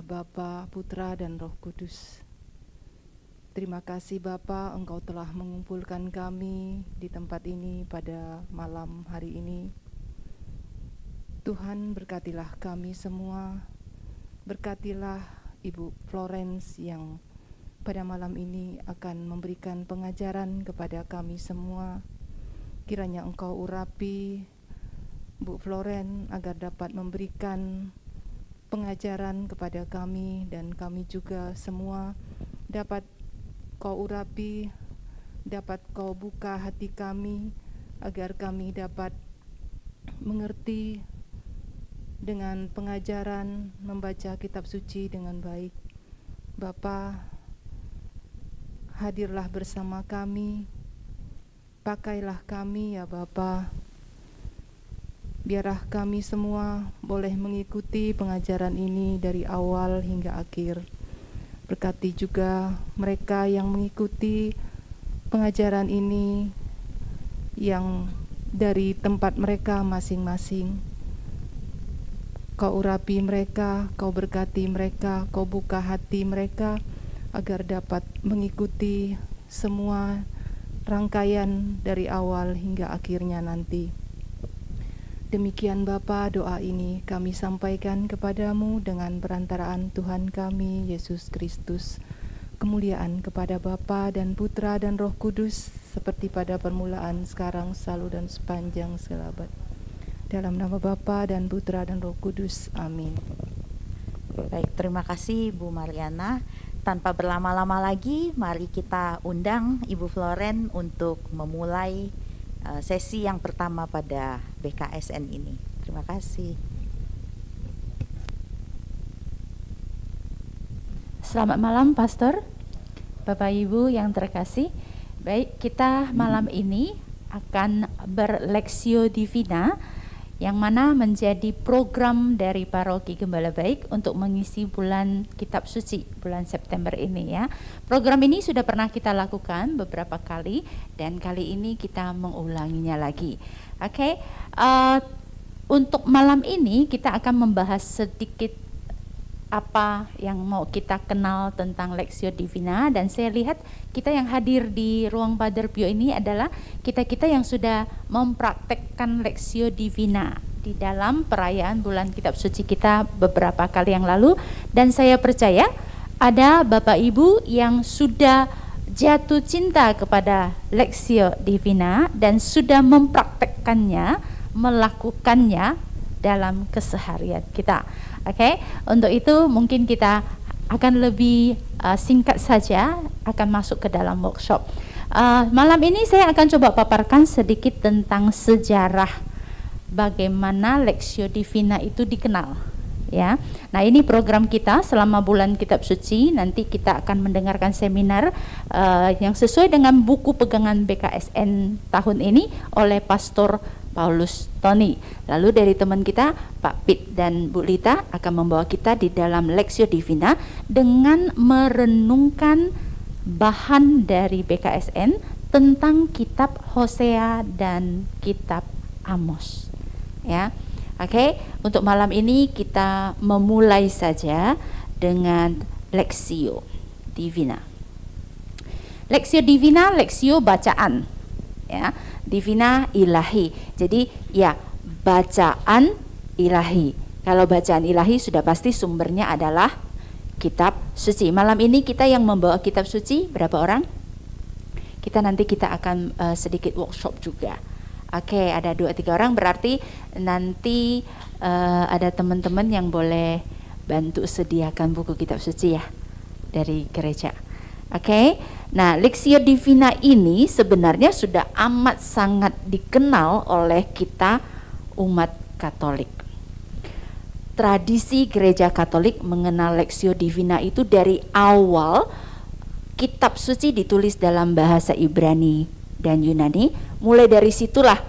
Bapa, Putra, dan Roh Kudus. Terima kasih Bapa, Engkau telah mengumpulkan kami di tempat ini pada malam hari ini. Tuhan, berkatilah kami semua. Berkatilah Ibu Florence yang pada malam ini akan memberikan pengajaran kepada kami semua. Kiranya Engkau urapi Bu Florence agar dapat memberikan pengajaran kepada kami, dan kami juga semua dapat Kau urapi, dapat Kau buka hati kami agar kami dapat mengerti dengan pengajaran membaca kitab suci dengan baik. Bapa, hadirlah bersama kami, pakailah kami ya Bapa. Biarlah kami semua boleh mengikuti pengajaran ini dari awal hingga akhir. Berkati juga mereka yang mengikuti pengajaran ini yang dari tempat mereka masing-masing. Kau urapi mereka, Kau berkati mereka, Kau buka hati mereka agar dapat mengikuti semua rangkaian dari awal hingga akhirnya nanti. Demikian Bapa, doa ini kami sampaikan kepadamu dengan perantaraan Tuhan kami, Yesus Kristus. Kemuliaan kepada Bapa dan Putra dan Roh Kudus, seperti pada permulaan, sekarang, selalu, dan sepanjang segala abad. Dalam nama Bapa dan Putra dan Roh Kudus. Amin. Baik, terima kasih Bu Mariana. Tanpa berlama-lama lagi, mari kita undang Ibu Florence untuk memulai sesi yang pertama pada BKSN ini. Terima kasih. Selamat malam Pastor, Bapak Ibu yang terkasih. Baik, kita malam ini akan berleksio divina, yang mana menjadi program dari Paroki Gembala Baik untuk mengisi bulan Kitab Suci bulan September ini ya. Program ini sudah pernah kita lakukan beberapa kali dan kali ini kita mengulanginya lagi. Oke, untuk malam ini kita akan membahas sedikit apa yang mau kita kenal tentang Lexio Divina, dan saya lihat kita yang hadir di ruang Padre Pio ini adalah kita-kita yang sudah mempraktekkan Lexio Divina di dalam perayaan bulan Kitab Suci kita beberapa kali yang lalu, dan saya percaya ada Bapak Ibu yang sudah jatuh cinta kepada Lexio Divina dan sudah mempraktekkannya, melakukannya dalam keseharian kita. Oke, untuk itu mungkin kita akan lebih singkat saja akan masuk ke dalam workshop. Malam ini saya akan coba paparkan sedikit tentang sejarah bagaimana Lexio Divina itu dikenal. Ya, nah ini program kita selama bulan Kitab Suci. Nanti kita akan mendengarkan seminar yang sesuai dengan buku pegangan BKSN tahun ini oleh Pastor Paulus Tony. Lalu dari teman kita Pak Pit dan Bu Lita akan membawa kita di dalam Lexio Divina dengan merenungkan bahan dari BKSN tentang kitab Hosea dan kitab Amos. Ya. Oke, untuk malam ini kita memulai saja dengan Lexio Divina. Lexio Divina, Lexio bacaan, ya, Divina ilahi. Jadi ya, bacaan ilahi. Kalau bacaan ilahi sudah pasti sumbernya adalah kitab suci. Malam ini kita yang membawa kitab suci berapa orang? Nanti kita akan sedikit workshop juga. Oke, ada 2-3 orang, berarti nanti ada teman-teman yang boleh bantu sediakan buku kitab suci ya dari gereja. Oke, nah Lexio Divina ini sebenarnya sudah amat sangat dikenal oleh kita umat Katolik. Tradisi gereja Katolik mengenal Lexio Divina itu dari awal kitab suci ditulis dalam bahasa Ibrani dan Yunani. Mulai dari situlah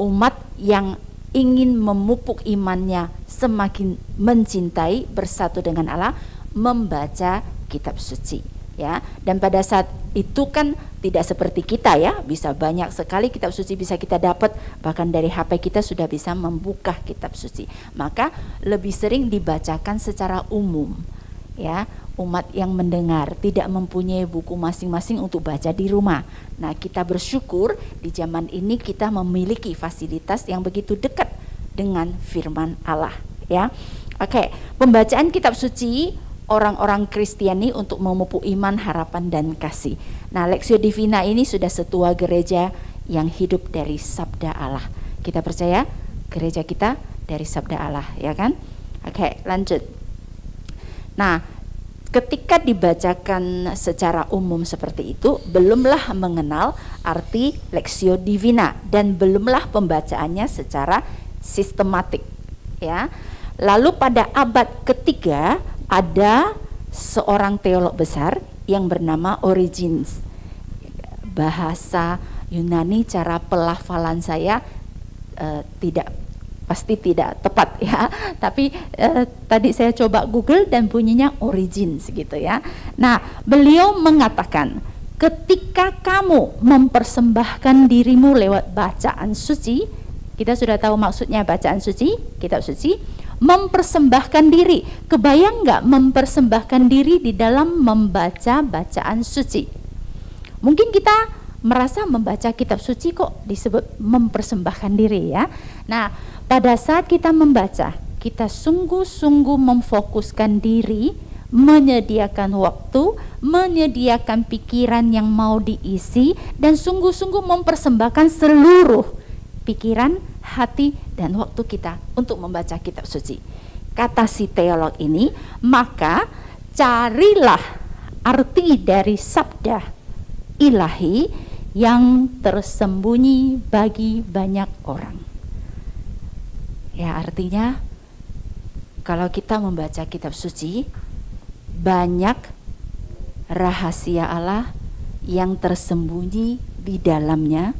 umat yang ingin memupuk imannya semakin mencintai bersatu dengan Allah membaca kitab suci ya. Dan pada saat itu kan tidak seperti kita ya, bisa banyak sekali kitab suci bisa kita dapat, bahkan dari HP kita sudah bisa membuka kitab suci. Maka lebih sering dibacakan secara umum ya, umat yang mendengar tidak mempunyai buku masing-masing untuk baca di rumah. Nah, kita bersyukur di zaman ini kita memiliki fasilitas yang begitu dekat dengan firman Allah, ya. Oke, pembacaan kitab suci orang-orang Kristiani untuk memupuk iman, harapan, dan kasih. Nah, Lectio Divina ini sudah setua gereja yang hidup dari sabda Allah. Kita percaya gereja kita dari sabda Allah, ya kan? Oke, lanjut. Nah, ketika dibacakan secara umum seperti itu, belumlah mengenal arti Lectio Divina dan belumlah pembacaannya secara sistematik, ya. Lalu pada abad ketiga ada seorang teolog besar yang bernama Origenes. Bahasa Yunani, cara pelafalan saya pasti tidak tepat ya, tapi tadi saya coba Google dan bunyinya Origenes gitu ya. Nah, beliau mengatakan ketika kamu mempersembahkan dirimu lewat bacaan suci, kita sudah tahu maksudnya bacaan suci, kitab suci, mempersembahkan diri. Kebayang nggak mempersembahkan diri di dalam membaca bacaan suci? Mungkin kita merasa membaca kitab suci kok disebut mempersembahkan diri ya. Nah, pada saat kita membaca, kita sungguh-sungguh memfokuskan diri, menyediakan waktu, menyediakan pikiran yang mau diisi, dan sungguh-sungguh mempersembahkan seluruh pikiran, hati, dan waktu kita untuk membaca kitab suci. Kata si teolog ini, maka carilah arti dari sabda ilahi yang tersembunyi bagi banyak orang. Ya, artinya kalau kita membaca kitab suci, banyak rahasia Allah yang tersembunyi di dalamnya,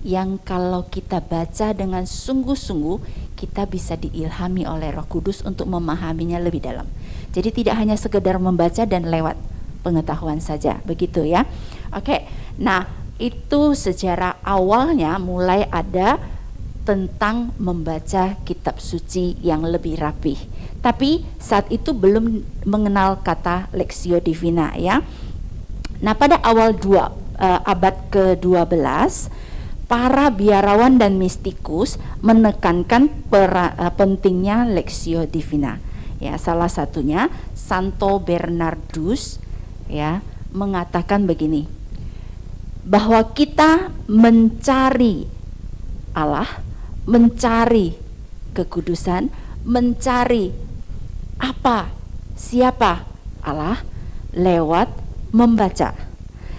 yang kalau kita baca dengan sungguh-sungguh, kita bisa diilhami oleh Roh Kudus untuk memahaminya lebih dalam. Jadi tidak hanya sekedar membaca dan lewat pengetahuan saja, begitu ya. Oke, nah itu sejarah awalnya mulai ada tentang membaca kitab suci yang lebih rapih. Tapi saat itu belum mengenal kata Lectio Divina ya. Nah, pada awal abad ke-12, para biarawan dan mistikus menekankan pentingnya Lectio Divina. Ya, salah satunya Santo Bernardus ya mengatakan begini, bahwa kita mencari Allah, mencari kekudusan, mencari apa, siapa Allah lewat membaca.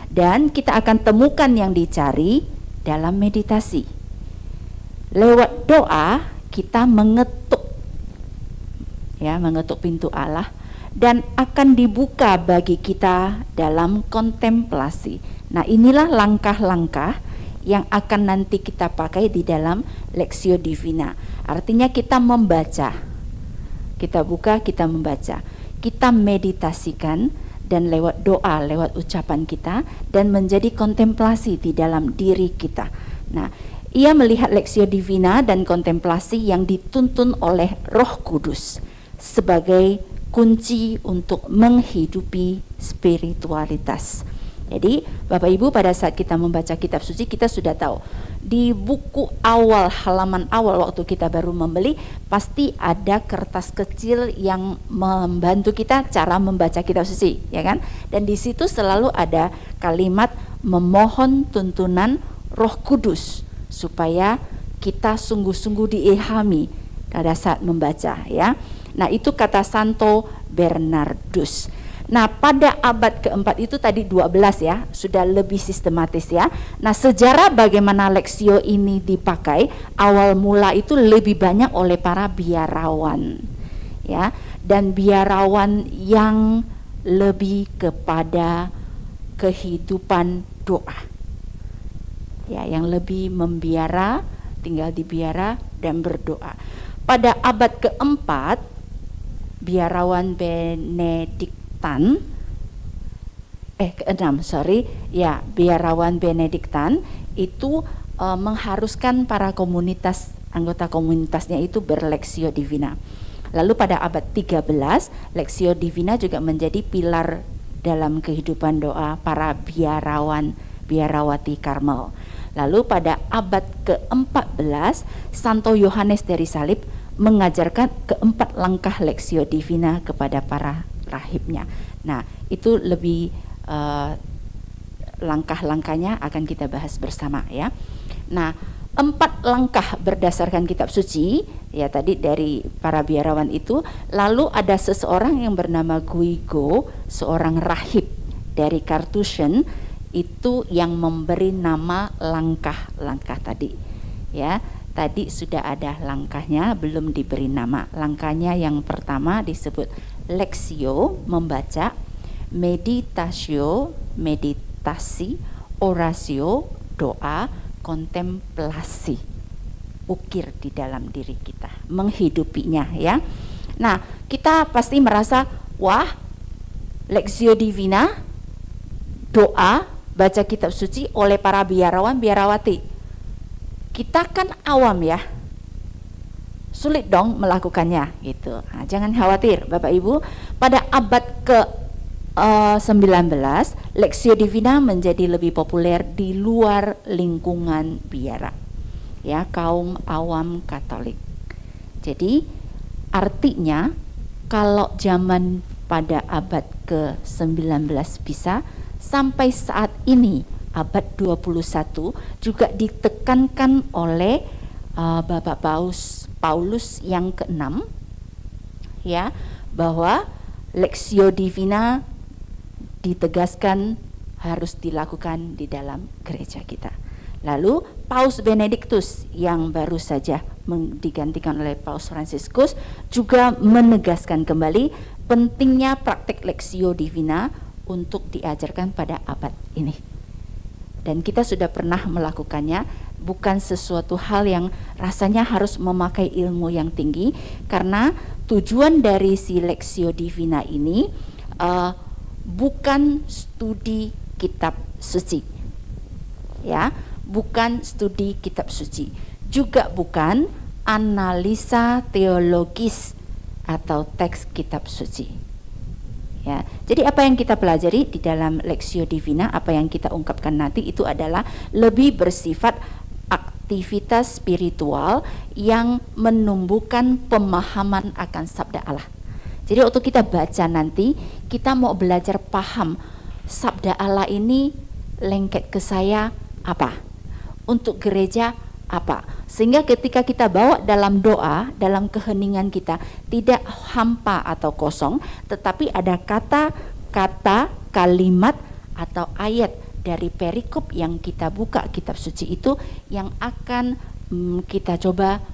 Dan kita akan temukan yang dicari dalam meditasi. Lewat doa kita mengetuk ya, mengetuk pintu Allah, dan akan dibuka bagi kita dalam kontemplasi. Nah, inilah langkah-langkah yang akan nanti kita pakai di dalam Lectio Divina. Artinya kita membaca, kita buka, kita membaca, kita meditasikan, dan lewat doa, lewat ucapan kita, dan menjadi kontemplasi di dalam diri kita. Nah, ia melihat Lectio Divina dan kontemplasi yang dituntun oleh Roh Kudus sebagai kunci untuk menghidupi spiritualitas. Jadi Bapak Ibu, pada saat kita membaca kitab suci, kita sudah tahu di buku awal, halaman awal waktu kita baru membeli, pasti ada kertas kecil yang membantu kita cara membaca kitab suci, ya kan? Dan di situ selalu ada kalimat memohon tuntunan Roh Kudus supaya kita sungguh-sungguh diilhami pada saat membaca ya. Nah, itu kata Santo Bernardus. Nah, pada abad keempat itu tadi 12 ya, sudah lebih sistematis ya. Nah, sejarah bagaimana Lectio ini dipakai, awal mula itu lebih banyak oleh para biarawan ya, dan biarawan yang lebih kepada kehidupan doa. Ya, yang lebih membiara, tinggal di biara dan berdoa. Pada abad keempat, biarawan Benediktan biarawan Benediktan itu mengharuskan para komunitas, anggota komunitasnya itu berLectio Divina. Lalu pada abad 13, Lectio Divina juga menjadi pilar dalam kehidupan doa para biarawan, biarawati Karmel. Lalu pada abad ke-14, Santo Yohanes dari Salib mengajarkan keempat langkah Lectio Divina kepada para rahibnya. Nah, itu lebih langkah-langkahnya akan kita bahas bersama ya. Nah, 4 langkah berdasarkan kitab suci ya tadi dari para biarawan itu. Lalu ada seseorang yang bernama Guigo, seorang rahib dari Carthusian, itu yang memberi nama langkah-langkah tadi ya. Tadi sudah ada langkahnya, belum diberi nama. Langkahnya yang pertama disebut Lectio, membaca, meditatio, meditasi, oratio, doa, kontemplasi, ukir di dalam diri kita, menghidupinya ya. Nah, kita pasti merasa, wah, Lectio Divina, doa, baca kitab suci oleh para biarawan, biarawati. Kita kan awam ya, sulit dong melakukannya gitu. Nah, jangan khawatir Bapak Ibu, pada abad ke-19 Lectio Divina menjadi lebih populer di luar lingkungan biara ya, kaum awam Katolik. Jadi artinya kalau zaman pada abad ke-19 bisa, sampai saat ini abad 21 juga ditekankan oleh Bapak Paulus yang ke-6 ya, bahwa Lectio Divina ditegaskan harus dilakukan di dalam gereja kita. Lalu Paus Benediktus yang baru saja digantikan oleh Paus Fransiskus juga menegaskan kembali pentingnya praktek Lectio Divina untuk diajarkan pada abad ini. Dan kita sudah pernah melakukannya, bukan sesuatu hal yang rasanya harus memakai ilmu yang tinggi, karena tujuan dari si Lectio Divina ini bukan studi kitab suci ya, bukan studi kitab suci, juga bukan analisa teologis atau teks kitab suci ya. Jadi apa yang kita pelajari di dalam Lectio Divina, apa yang kita ungkapkan nanti itu adalah lebih bersifat aktivitas spiritual yang menumbuhkan pemahaman akan sabda Allah. Jadi waktu kita baca nanti, kita mau belajar paham sabda Allah ini lengket ke saya apa, untuk gereja apa, sehingga ketika kita bawa dalam doa, dalam keheningan kita, tidak hampa atau kosong, tetapi ada kata-kata, kalimat atau ayat dari perikop yang kita buka kitab suci itu yang akan kita coba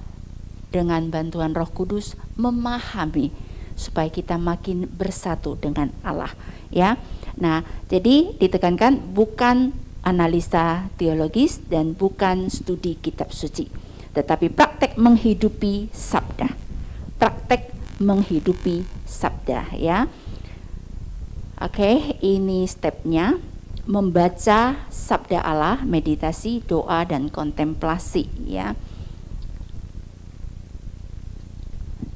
dengan bantuan Roh Kudus memahami supaya kita makin bersatu dengan Allah ya. Nah, jadi ditekankan bukan analisa teologis dan bukan studi kitab suci, tetapi praktek menghidupi sabda. Praktek menghidupi sabda ya. Oke, ini stepnya: membaca sabda Allah, meditasi, doa dan kontemplasi ya.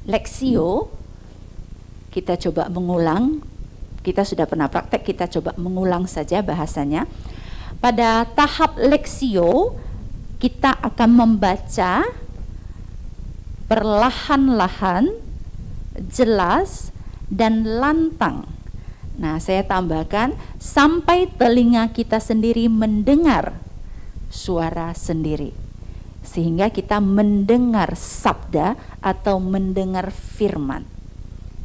Lectio kita coba mengulang, kita sudah pernah praktek, kita coba mengulang saja bahasanya. Pada tahap Lectio kita akan membaca perlahan-lahan, jelas dan lantang. Nah, saya tambahkan sampai telinga kita sendiri mendengar suara sendiri, sehingga kita mendengar sabda atau mendengar firman.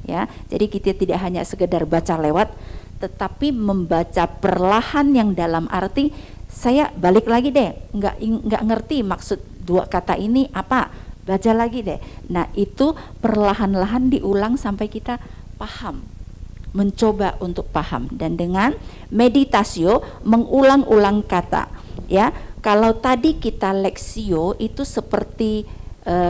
Ya, jadi kita tidak hanya sekedar baca lewat, tetapi membaca perlahan yang dalam arti saya balik lagi deh, nggak ngerti maksud dua kata ini apa, baca lagi deh. Nah, itu perlahan-lahan diulang sampai kita paham, mencoba untuk paham. Dan dengan meditasio mengulang-ulang kata ya. Kalau tadi kita Lectio itu seperti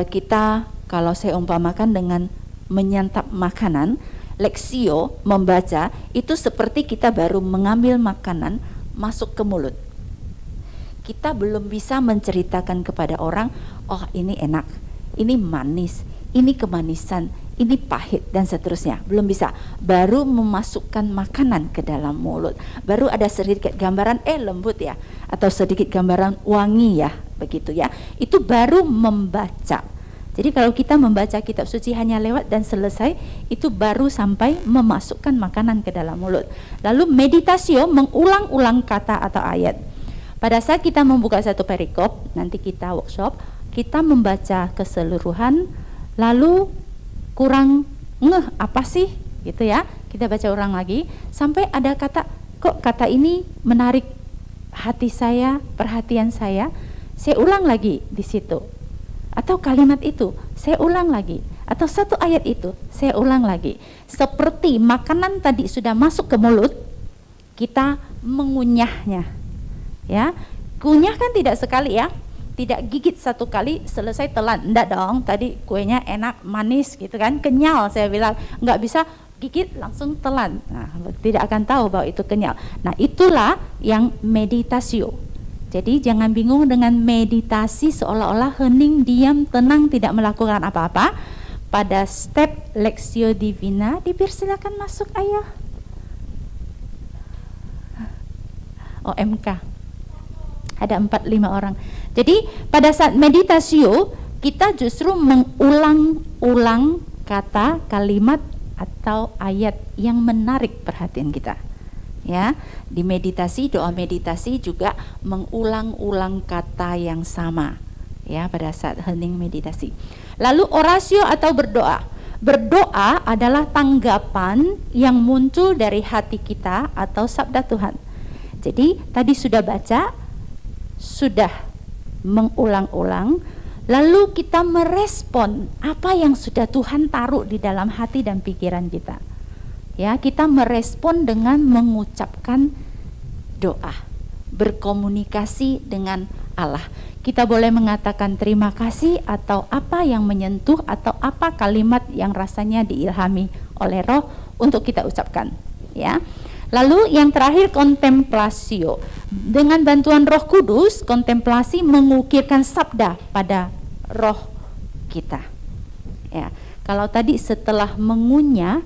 kita, kalau saya umpamakan dengan menyantap makanan, Lectio membaca itu seperti kita baru mengambil makanan masuk ke mulut. Kita belum bisa menceritakan kepada orang, oh ini enak, ini manis, ini kemanisan, ini pahit dan seterusnya, belum bisa. Baru memasukkan makanan ke dalam mulut, baru ada sedikit gambaran lembut ya, atau sedikit gambaran wangi ya, begitu ya. Itu baru membaca. Jadi kalau kita membaca kitab suci hanya lewat dan selesai, itu baru sampai memasukkan makanan ke dalam mulut. Lalu meditasio, mengulang-ulang kata atau ayat. Pada saat kita membuka satu perikop, nanti kita workshop, kita membaca keseluruhan, lalu kurang ngeh apa sih gitu ya, kita baca ulang lagi sampai ada kata, kok kata ini menarik hati saya, perhatian saya ulang lagi di situ, atau kalimat itu saya ulang lagi, atau satu ayat itu saya ulang lagi. Seperti makanan tadi sudah masuk ke mulut, kita mengunyahnya ya. Kunyah kan tidak sekali ya, tidak gigit satu kali selesai telan, enggak dong. Tadi kuenya enak, manis gitu kan, kenyal, saya bilang enggak bisa gigit langsung telan. Nah, tidak akan tahu bahwa itu kenyal. Nah, itulah yang meditasio. Jadi jangan bingung dengan meditasi seolah-olah hening, diam, tenang, tidak melakukan apa-apa. Pada step Lexio Divina dipersilakan masuk, ayah. OMK ada 4-5 orang. Jadi pada saat meditasio kita justru mengulang-ulang kata, kalimat atau ayat yang menarik perhatian kita. Ya, di meditasi, doa meditasi juga mengulang-ulang kata yang sama. Ya, pada saat hening meditasi. Lalu orasio atau berdoa. Berdoa adalah tanggapan yang muncul dari hati kita atau sabda Tuhan. Jadi tadi sudah baca, sudah mengulang-ulang, lalu kita merespon apa yang sudah Tuhan taruh di dalam hati dan pikiran kita. Ya, kita merespon dengan mengucapkan doa, berkomunikasi dengan Allah. Kita boleh mengatakan terima kasih atau apa yang menyentuh atau apa kalimat yang rasanya diilhami oleh Roh untuk kita ucapkan, ya. Lalu yang terakhir kontemplasio. Dengan bantuan Roh Kudus, kontemplasi mengukirkan sabda pada roh kita. Ya, kalau tadi setelah mengunyah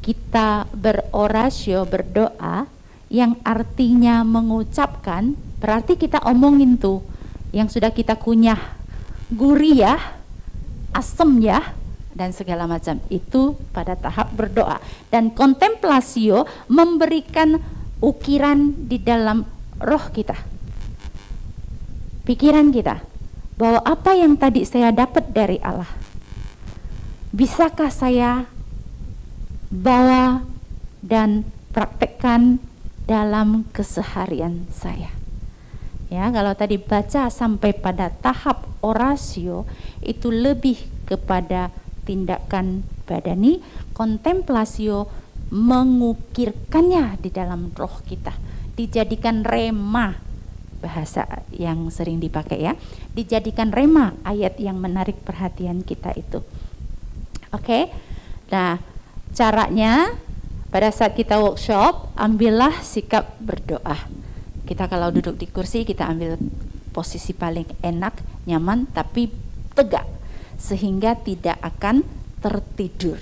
kita berorasio, berdoa yang artinya mengucapkan, berarti kita omongin tuh yang sudah kita kunyah, gurih ya, asem ya, dan segala macam. Itu pada tahap berdoa. Dan kontemplasio memberikan ukiran di dalam roh kita, pikiran kita, bahwa apa yang tadi saya dapat dari Allah, bisakah saya bawa dan praktekkan dalam keseharian saya. Ya, kalau tadi baca sampai pada tahap orasio itu lebih kepada tindakan badani, kontemplasio mengukirkannya di dalam roh kita, dijadikan rema, bahasa yang sering dipakai ya, dijadikan rema ayat yang menarik perhatian kita itu. Oke. Nah, caranya pada saat kita workshop, ambillah sikap berdoa. Kita kalau duduk di kursi, kita ambil posisi paling enak, nyaman, tapi tegak, sehingga tidak akan tertidur,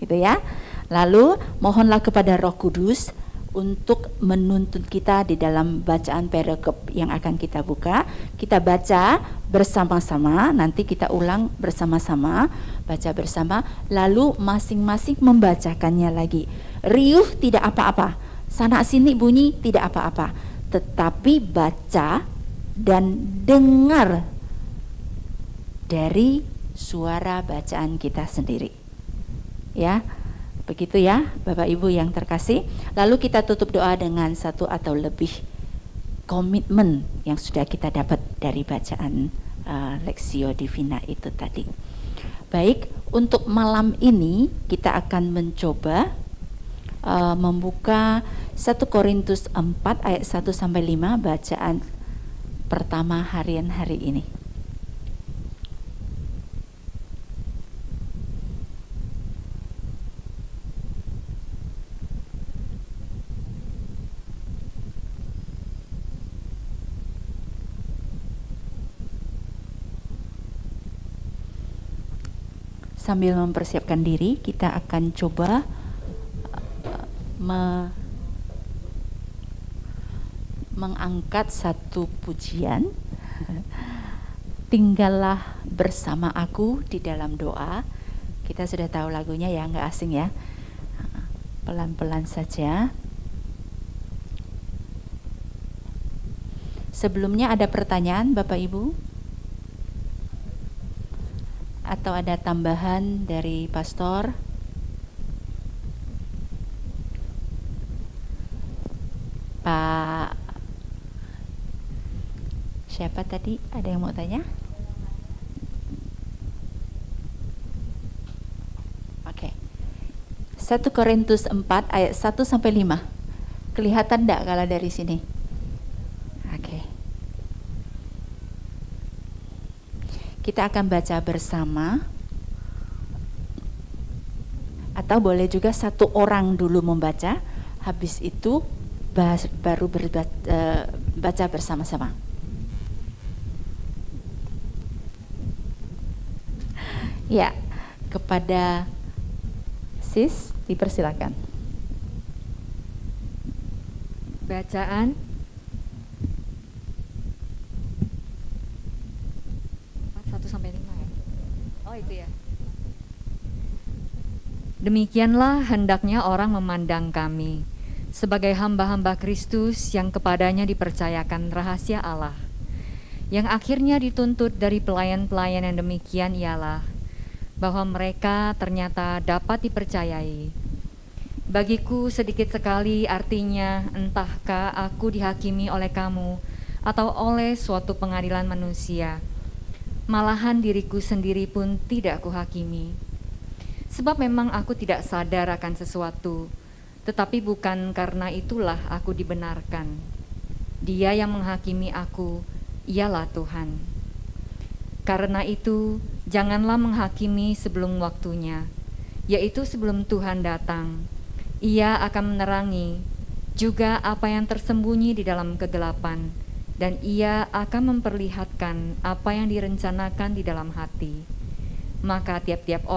gitu ya. Lalu mohonlah kepada Roh Kudus untuk menuntun kita di dalam bacaan perikop yang akan kita buka. Kita baca bersama-sama, nanti kita ulang bersama-sama, baca bersama, lalu masing-masing membacakannya lagi. Riuh tidak apa-apa, sana sini bunyi tidak apa-apa, tetapi baca dan dengar dari suara bacaan kita sendiri. Ya, begitu ya Bapak Ibu yang terkasih. Lalu kita tutup doa dengan satu atau lebih komitmen yang sudah kita dapat dari bacaan Lexio Divina itu tadi. Baik, untuk malam ini kita akan mencoba membuka 1 Korintus 4 ayat 1 sampai 5 bacaan pertama harian hari ini. sambil mempersiapkan diri, kita akan coba mengangkat satu pujian. Tinggallah bersama aku di dalam doa. Kita sudah tahu lagunya ya, nggak asing ya. Pelan-pelan saja. Sebelumnya ada pertanyaan Bapak Ibu? Atau ada tambahan dari pastor? Pak, siapa tadi? Ada yang mau tanya? Oke. 1 Korintus 4 ayat 1 sampai 5. Kelihatan enggak kalau dari sini? Oke. Kita akan baca bersama. Atau boleh juga satu orang dulu membaca, habis itu baru baca bersama-sama. Ya, kepada Sis dipersilakan. Bacaan satu sampai 5 ya. Oh itu ya. Demikianlah hendaknya orang memandang kami sebagai hamba-hamba Kristus yang kepadanya dipercayakan rahasia Allah. Yang akhirnya dituntut dari pelayan-pelayan yang demikian ialah bahwa mereka ternyata dapat dipercayai. Bagiku sedikit sekali artinya entahkah aku dihakimi oleh kamu atau oleh suatu pengadilan manusia. Malahan diriku sendiri pun tidak kuhakimi. Sebab memang aku tidak sadar akan sesuatu, tetapi bukan karena itulah aku dibenarkan. Dia yang menghakimi aku, ialah Tuhan. Karena itu, janganlah menghakimi sebelum waktunya, yaitu sebelum Tuhan datang. Ia akan menerangi juga apa yang tersembunyi di dalam kegelapan, dan ia akan memperlihatkan apa yang direncanakan di dalam hati. Maka tiap-tiap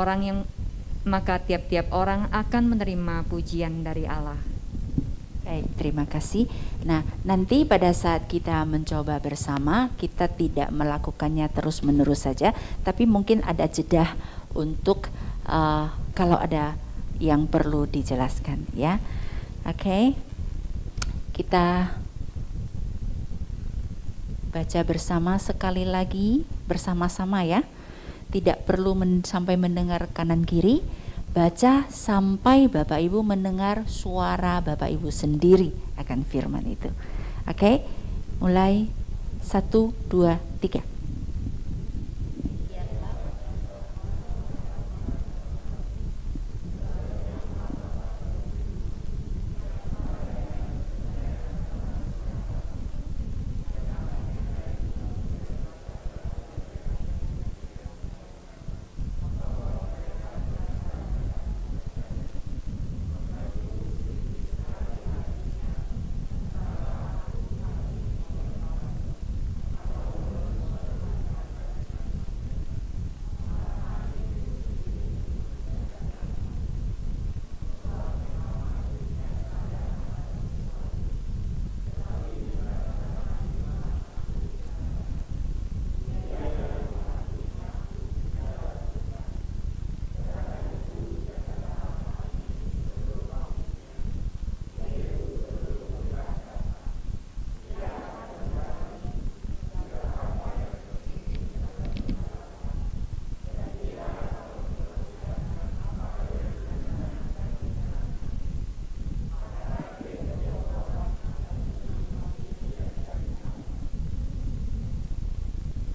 orang akan menerima pujian dari Allah. Baik, terima kasih. Nah, nanti pada saat kita mencoba bersama, kita tidak melakukannya terus-menerus saja, tapi mungkin ada jeda untuk kalau ada yang perlu dijelaskan, ya. Oke, kita baca bersama sekali lagi, bersama-sama ya. Tidak perlu sampai mendengar kanan kiri, baca sampai Bapak Ibu mendengar suara Bapak Ibu sendiri akan firman itu. Oke, mulai 1, 2, 3.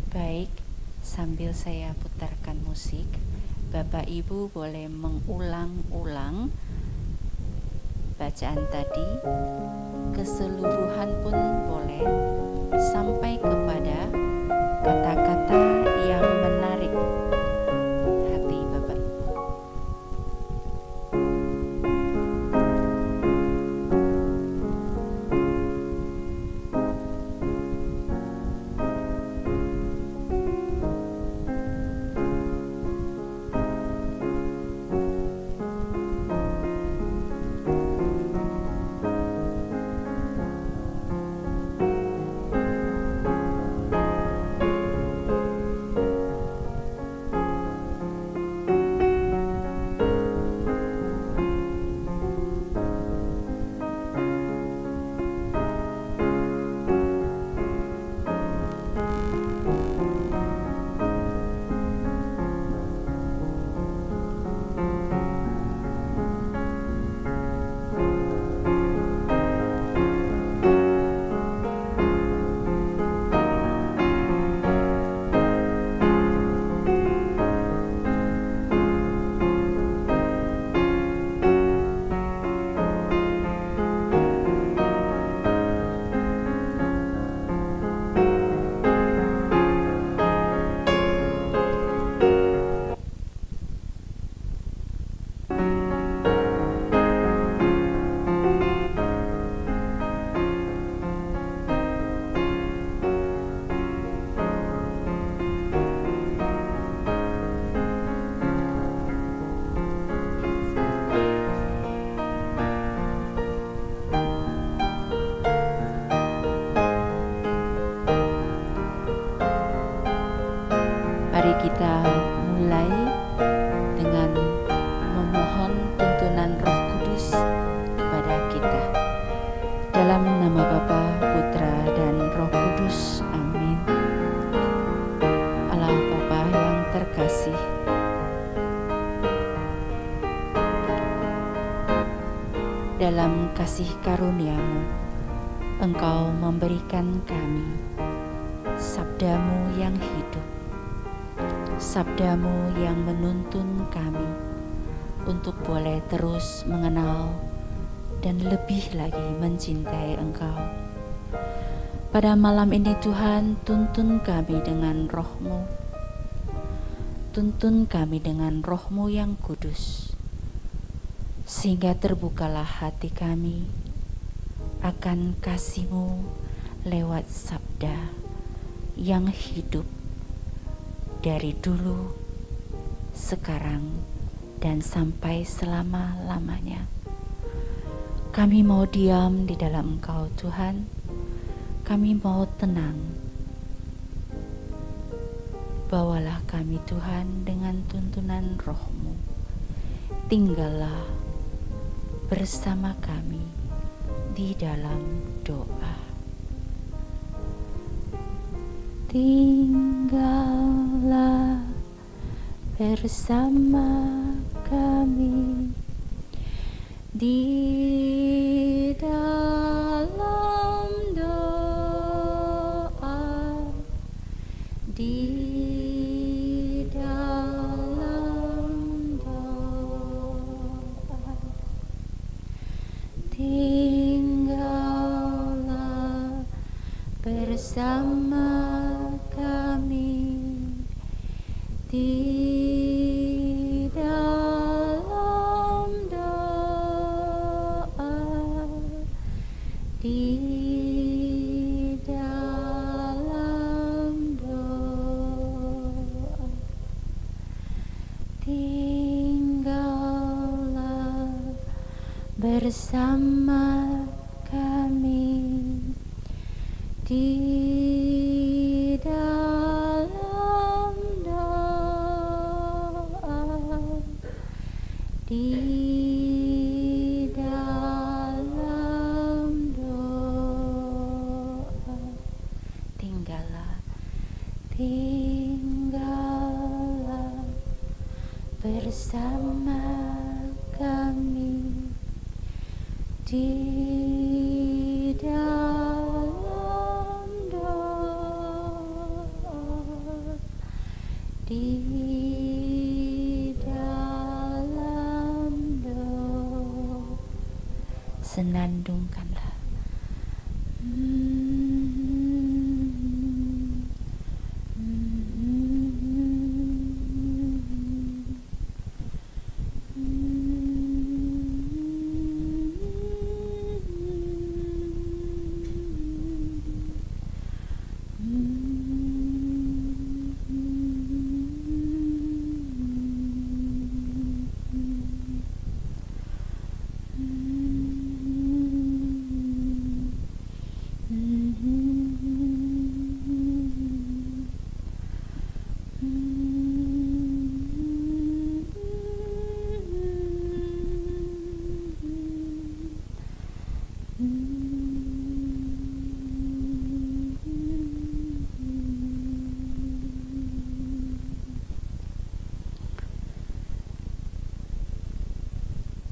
Baik, sambil saya putarkan musik, Bapak Ibu boleh mengulang-ulang bacaan tadi, keseluruhan pun boleh, sampai kepada kata-kata yang menarik hati Bapak Ibu. dalam kasih karunia-Mu, Engkau memberikan kami sabda-Mu yang hidup, sabda-Mu yang menuntun kami untuk boleh terus mengenal dan lebih lagi mencintai Engkau. Pada malam ini Tuhan, tuntun kami dengan Roh-Mu, tuntun kami dengan Roh-Mu yang kudus, sehingga terbukalah hati kami akan kasih-Mu lewat sabda yang hidup dari dulu, sekarang, dan sampai selama-lamanya. Kami mau diam di dalam Engkau Tuhan, kami mau tenang. Bawalah kami Tuhan dengan tuntunan Roh-Mu. Tinggallah bersama kami di dalam doa. Tinggallah bersama kami di dalam doa, di dalam doa. Tinggallah bersama kami di dalam doa, di dalam doa. Tinggallah bersama kami di dalam doa, di dalam doa. Tinggallah bersama kami di dalam doa, di dalam doa. Senandungkanlah.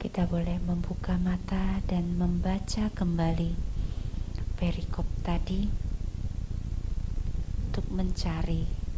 Kita boleh membuka mata dan membaca kembali perikop tadi untuk mencari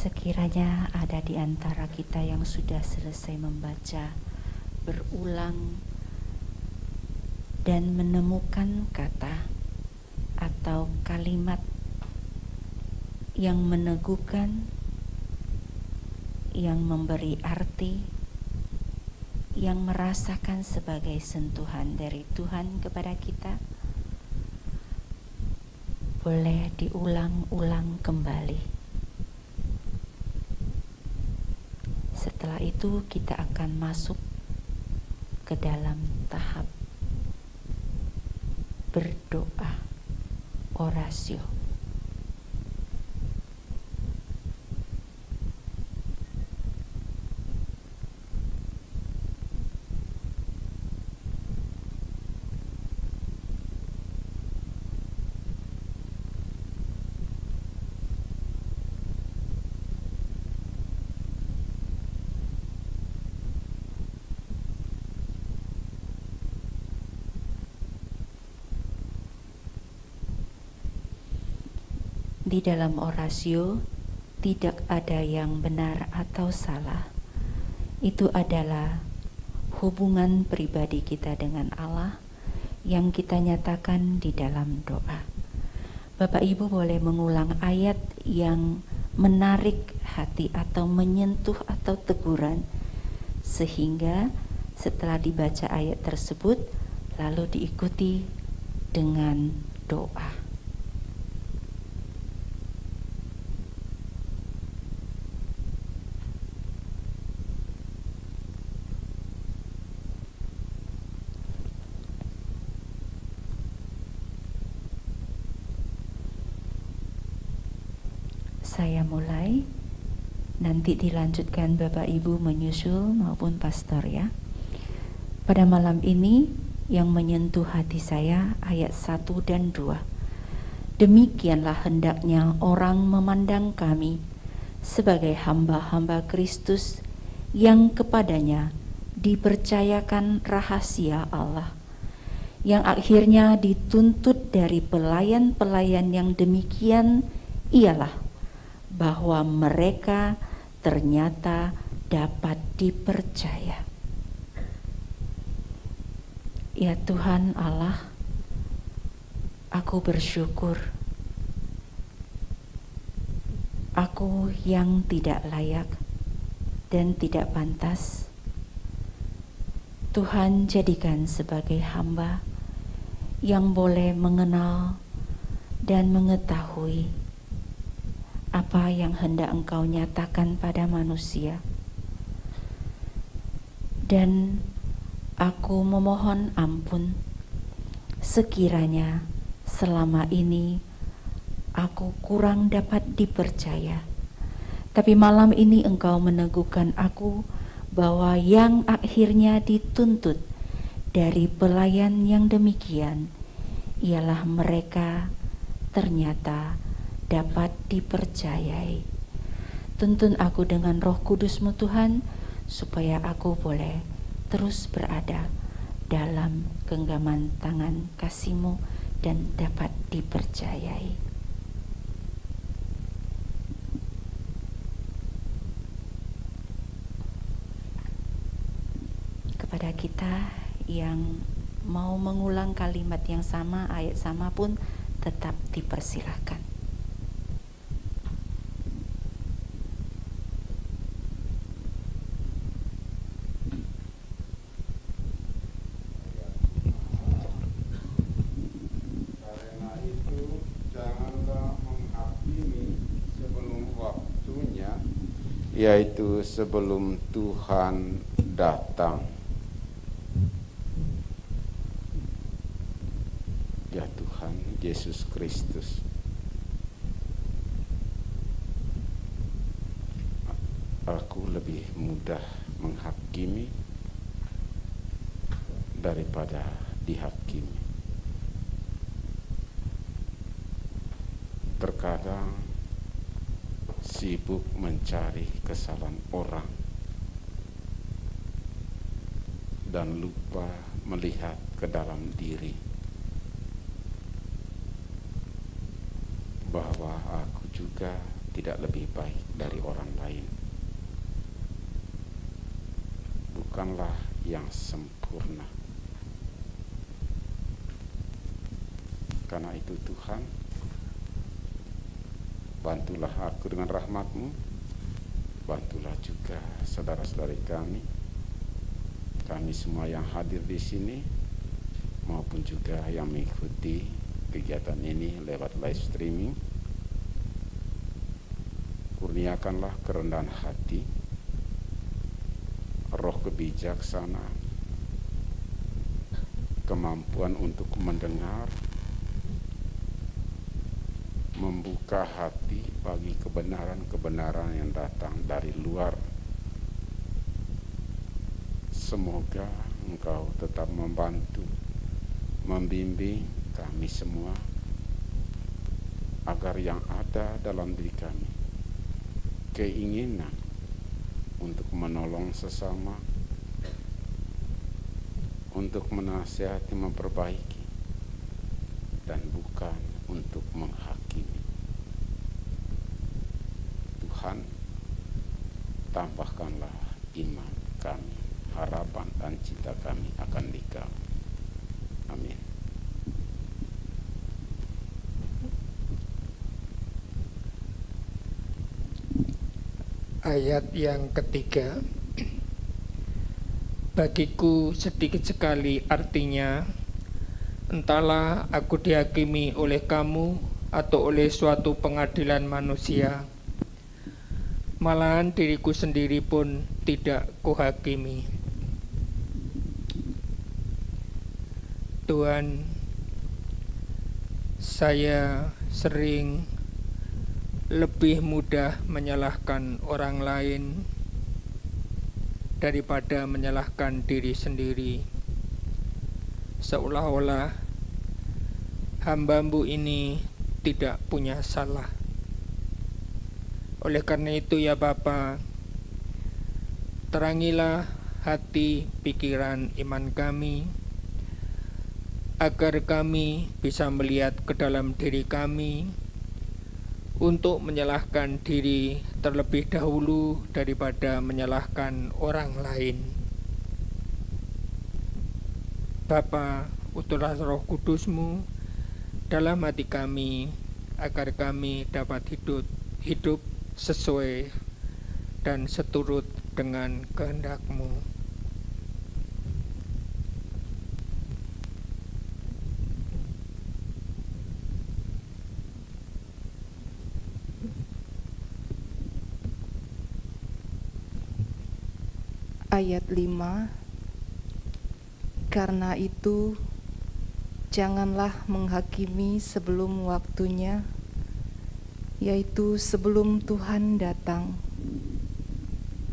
Sekiranya ada di antara kita yang sudah selesai membaca berulang dan menemukan kata atau kalimat yang meneguhkan, yang memberi arti, yang merasakan sebagai sentuhan dari Tuhan kepada kita, boleh diulang-ulang kembali. Setelah itu kita akan masuk ke dalam tahap berdoa, orasio. Di dalam orasio tidak ada yang benar atau salah. Itu adalah hubungan pribadi kita dengan Allah yang kita nyatakan di dalam doa. Bapak Ibu boleh mengulang ayat yang menarik hati atau menyentuh atau teguran, sehingga setelah dibaca ayat tersebut lalu diikuti dengan doa. Saya mulai, nanti dilanjutkan Bapak Ibu menyusul maupun pastor ya. Pada malam ini yang menyentuh hati saya ayat 1 dan 2. Demikianlah hendaknya orang memandang kami sebagai hamba-hamba Kristus yang kepadanya dipercayakan rahasia Allah, yang akhirnya dituntut dari pelayan-pelayan yang demikian ialah bahwa mereka ternyata dapat dipercaya. Ya Tuhan Allah, aku bersyukur. Aku yang tidak layak dan tidak pantas, Tuhan jadikan sebagai hamba yang boleh mengenal dan mengetahui apa yang hendak Engkau nyatakan pada manusia. Dan aku memohon ampun sekiranya selama ini aku kurang dapat dipercaya. Tapi malam ini Engkau meneguhkan aku bahwa yang akhirnya dituntut dari pelayan yang demikian ialah mereka ternyata dapat dipercayai. Tuntun aku dengan Roh Kudus-Mu Tuhan, supaya aku boleh terus berada dalam genggaman tangan kasih-Mu dan dapat dipercayai. Kepada kita yang mau mengulang kalimat yang sama, ayat sama pun tetap dipersilahkan. Yaitu sebelum Tuhan datang. Ya Tuhan Yesus Kristus, aku lebih mudah menghakimi daripada dihakimi. Terkadang sibuk mencari kesalahan orang dan lupa melihat ke dalam diri bahwa aku juga tidak lebih baik dari orang lain. Bukanlah yang sempurna. Karena itu Tuhan, bantulah aku dengan rahmat-Mu, bantulah juga saudara-saudari kami semua yang hadir di sini, maupun juga yang mengikuti kegiatan ini lewat live streaming. Kurniakanlah kerendahan hati, roh kebijaksanaan, kemampuan untuk mendengar, membuka hati bagi kebenaran-kebenaran yang datang dari luar. Semoga Engkau tetap membantu, membimbing kami semua, agar yang ada dalam diri kami, keinginan untuk menolong sesama, untuk menasihati, memperbaiki, dan bukan untuk menghakimi. Tuhan, tambahkanlah iman kami, harapan dan cinta kami akan Dikau. Amin. Ayat yang ketiga, bagiku sedikit sekali artinya, entahlah aku dihakimi oleh kamu atau oleh suatu pengadilan manusia, malahan diriku sendiri pun tidak kuhakimi. Tuhan, saya sering lebih mudah menyalahkan orang lain daripada menyalahkan diri sendiri, seolah-olah hamba-Mu ini tidak punya salah. Oleh karena itu ya Bapa, terangilah hati, pikiran, iman kami, agar kami bisa melihat ke dalam diri kami untuk menyalahkan diri terlebih dahulu daripada menyalahkan orang lain. Bapa, uturlah Roh Kudus-Mu dalam hati kami, agar kami dapat hidup sesuai dan seturut dengan kehendak-Mu. Ayat 5, karena itu janganlah menghakimi sebelum waktunya, yaitu sebelum Tuhan datang.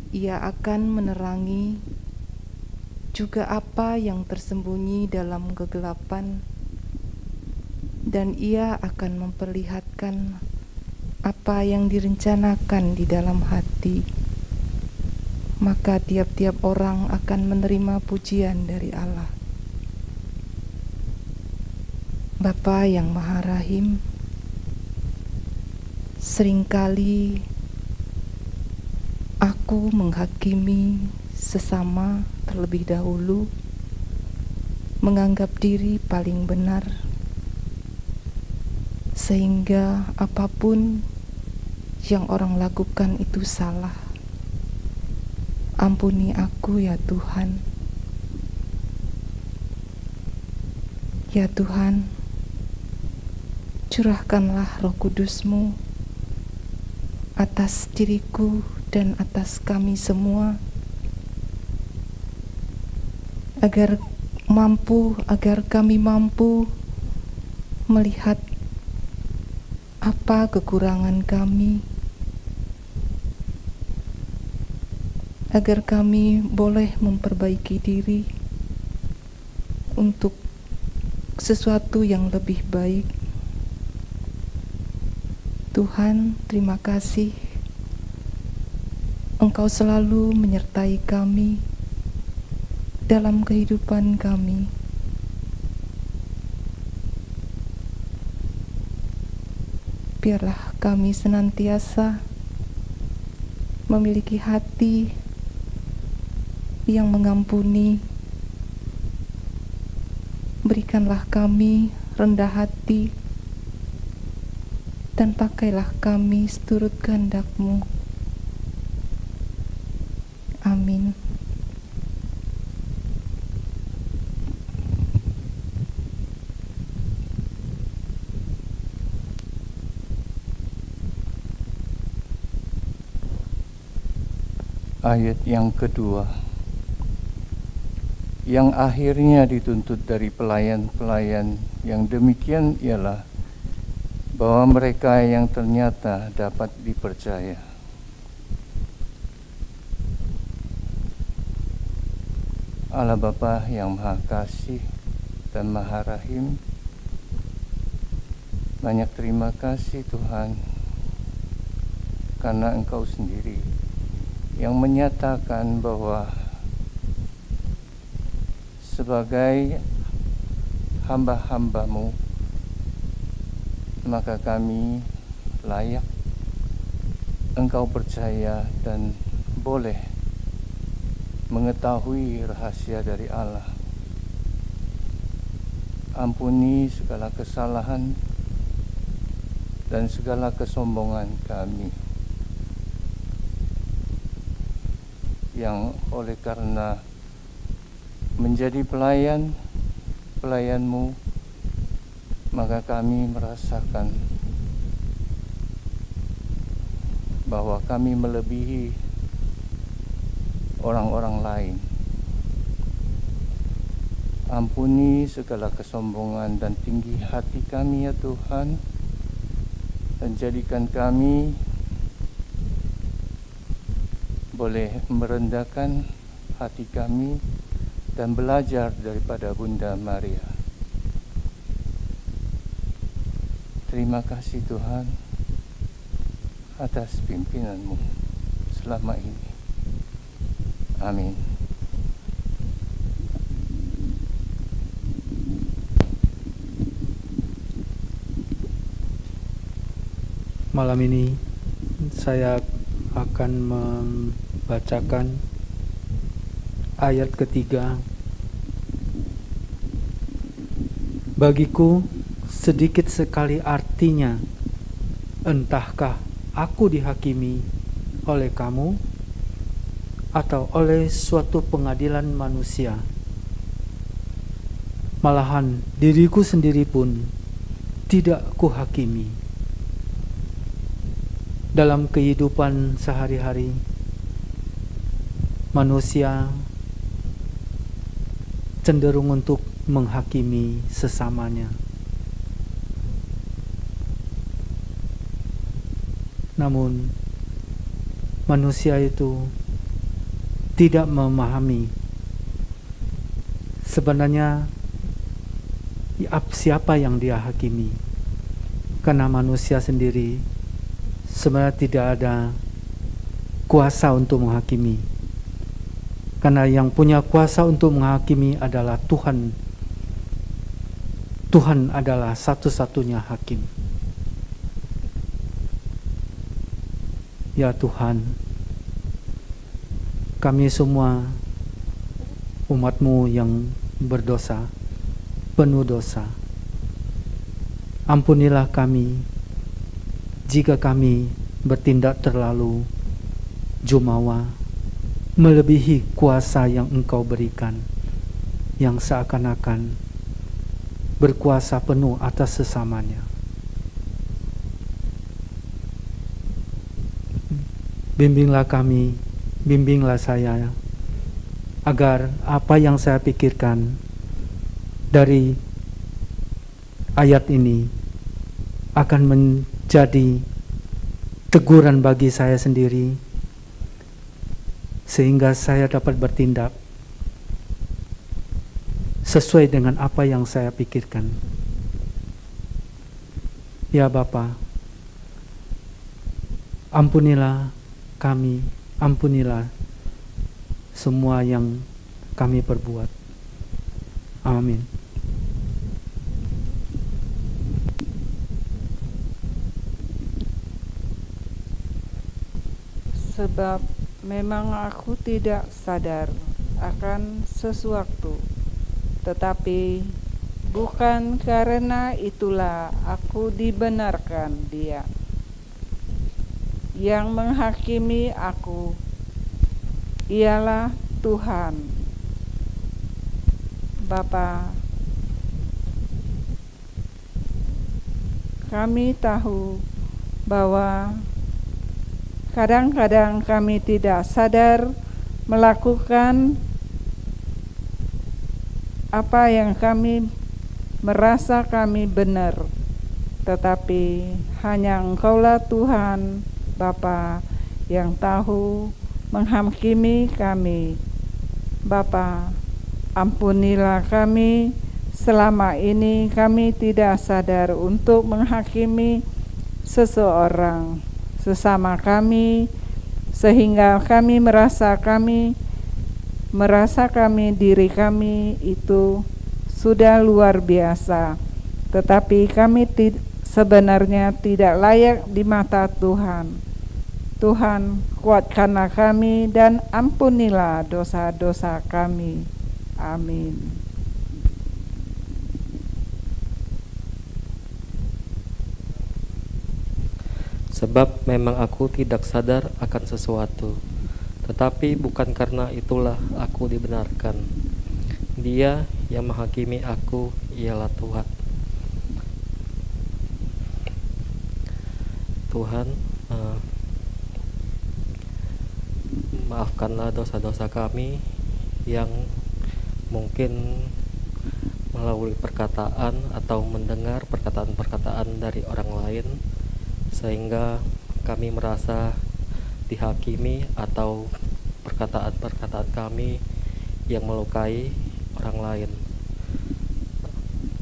Ia akan menerangi juga apa yang tersembunyi dalam kegelapan, dan Ia akan memperlihatkan apa yang direncanakan di dalam hati. Maka tiap-tiap orang akan menerima pujian dari Allah. Bapa yang Maha Rahim, seringkali aku menghakimi sesama terlebih dahulu, menganggap diri paling benar, sehingga apapun yang orang lakukan itu salah. Ampuni aku ya Tuhan. Ya Tuhan, curahkanlah Roh Kudus-Mu atas diriku dan atas kami semua, agar kami mampu melihat apa kekurangan kami, agar kami boleh memperbaiki diri untuk sesuatu yang lebih baik. Tuhan, terima kasih Engkau selalu menyertai kami dalam kehidupan kami. biarlah kami senantiasa memiliki hati yang mengampuni. Berikanlah kami rendah hati, dan pakailah kami seturut kehendak-Mu. Amin. Ayat yang kedua, yang akhirnya dituntut dari pelayan-pelayan yang demikian ialah bahwa mereka yang ternyata dapat dipercaya. Allah Bapa yang Maha Kasih dan Maha Rahim, banyak terima kasih Tuhan, karena Engkau sendiri yang menyatakan bahwa sebagai hamba-hamba-Mu, maka kami layak Engkau percaya dan boleh mengetahui rahasia dari Allah. Ampuni segala kesalahan dan segala kesombongan kami, yang oleh karena menjadi pelayan-Mu, maka kami merasakan bahwa kami melebihi orang-orang lain. Ampuni segala kesombongan dan tinggi hati kami ya Tuhan, dan jadikan kami boleh merendahkan hati kami dan belajar daripada Bunda Maria. Terima kasih Tuhan atas pimpinan-Mu selama ini. Amin. Malam ini saya akan membacakan ayat ketiga. Bagiku sedikit sekali artinya, entahkah aku dihakimi oleh kamu atau oleh suatu pengadilan manusia. Malahan diriku sendiri pun tidak kuhakimi. Dalam kehidupan sehari-hari, manusia cenderung untuk menghakimi sesamanya. Namun, manusia itu tidak memahami sebenarnya siapa yang dia hakimi, karena manusia sendiri sebenarnya tidak ada kuasa untuk menghakimi, karena yang punya kuasa untuk menghakimi adalah Tuhan. Tuhan adalah satu-satunya hakim. Ya Tuhan, kami semua umat-Mu yang berdosa, penuh dosa. Ampunilah kami jika kami bertindak terlalu jumawa, melebihi kuasa yang Engkau berikan, yang seakan-akan berkuasa penuh atas sesamanya. Bimbinglah kami, bimbinglah saya, agar apa yang saya pikirkan dari ayat ini akan menjadi teguran bagi saya sendiri, sehingga saya dapat bertindak sesuai dengan apa yang saya pikirkan. Ya Bapa, ampunilah kami, ampunilah semua yang kami perbuat. Amin. sebab memang aku tidak sadar akan sesuatu, tetapi bukan karena itulah aku dibenarkan Dia. Yang menghakimi aku ialah Tuhan. Bapa, kami tahu bahwa kadang-kadang kami tidak sadar melakukan apa yang kami merasa kami benar, tetapi hanya Engkaulah Tuhan Bapa yang tahu menghakimi kami. Bapa, ampunilah kami, selama ini kami tidak sadar untuk menghakimi seseorang sesama kami, sehingga kami merasa diri kami itu sudah luar biasa, tetapi kami sebenarnya tidak layak di mata Tuhan. Tuhan, kuatkanlah kami dan ampunilah dosa-dosa kami. Amin. Sebab memang aku tidak sadar akan sesuatu, tetapi bukan karena itulah aku dibenarkan. Dia yang menghakimi aku ialah Tuhan. Tuhan, maafkanlah dosa-dosa kami yang mungkin melalui perkataan atau mendengar perkataan-perkataan dari orang lain, sehingga kami merasa dihakimi, atau perkataan-perkataan kami yang melukai orang lain.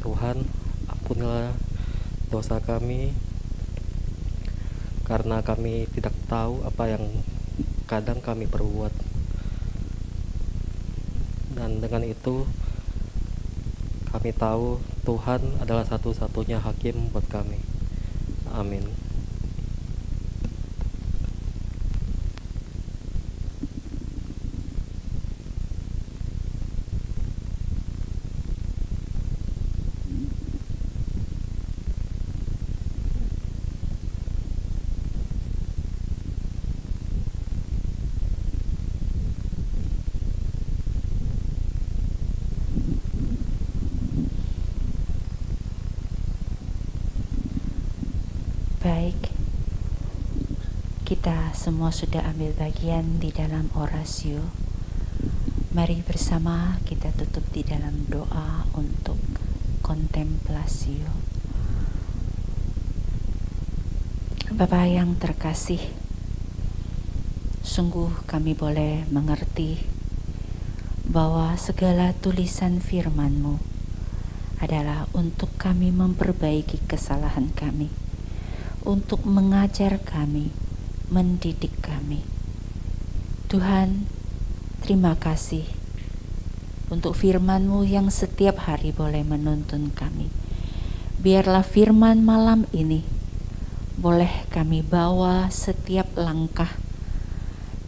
Tuhan, ampunilah dosa kami, karena kami tidak tahu apa yang kadang kami perbuat, dan dengan itu kami tahu Tuhan adalah satu-satunya hakim buat kami. Amin. Baik, kita semua sudah ambil bagian di dalam orasio. Mari bersama kita tutup di dalam doa untuk kontemplasio. Bapa yang terkasih, sungguh kami boleh mengerti bahwa segala tulisan firman-Mu adalah untuk kami memperbaiki kesalahan kami, untuk mengajar kami, mendidik kami. Tuhan, terima kasih untuk firman-Mu yang setiap hari boleh menuntun kami. Biarlah firman malam ini boleh kami bawa setiap langkah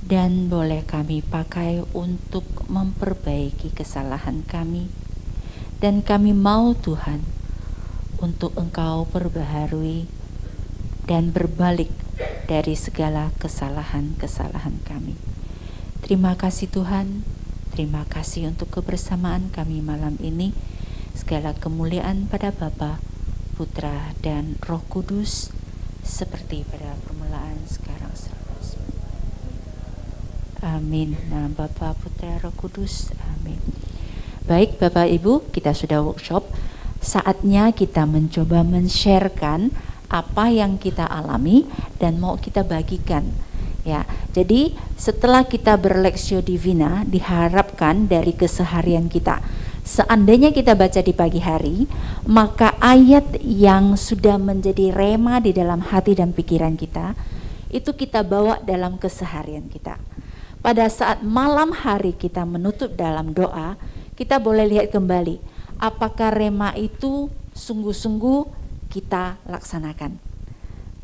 dan boleh kami pakai untuk memperbaiki kesalahan kami. Dan kami mau Tuhan untuk Engkau perbaharui dan berbalik dari segala kesalahan-kesalahan kami. Terima kasih Tuhan, terima kasih untuk kebersamaan kami malam ini. Segala kemuliaan pada Bapa, Putra, dan Roh Kudus, seperti pada permulaan, sekarang, serta. Amin. Nah, Bapa, Putra, Roh Kudus, amin. Baik Bapak Ibu, kita sudah workshop. Saatnya kita mencoba men-sharekan apa yang kita alami dan mau kita bagikan, ya. Jadi setelah kita berleksio divina, diharapkan dari keseharian kita, seandainya kita baca di pagi hari, maka ayat yang sudah menjadi rema di dalam hati dan pikiran kita, itu kita bawa dalam keseharian kita. Pada saat malam hari kita menutup dalam doa, kita boleh lihat kembali apakah rema itu sungguh-sungguh kita laksanakan.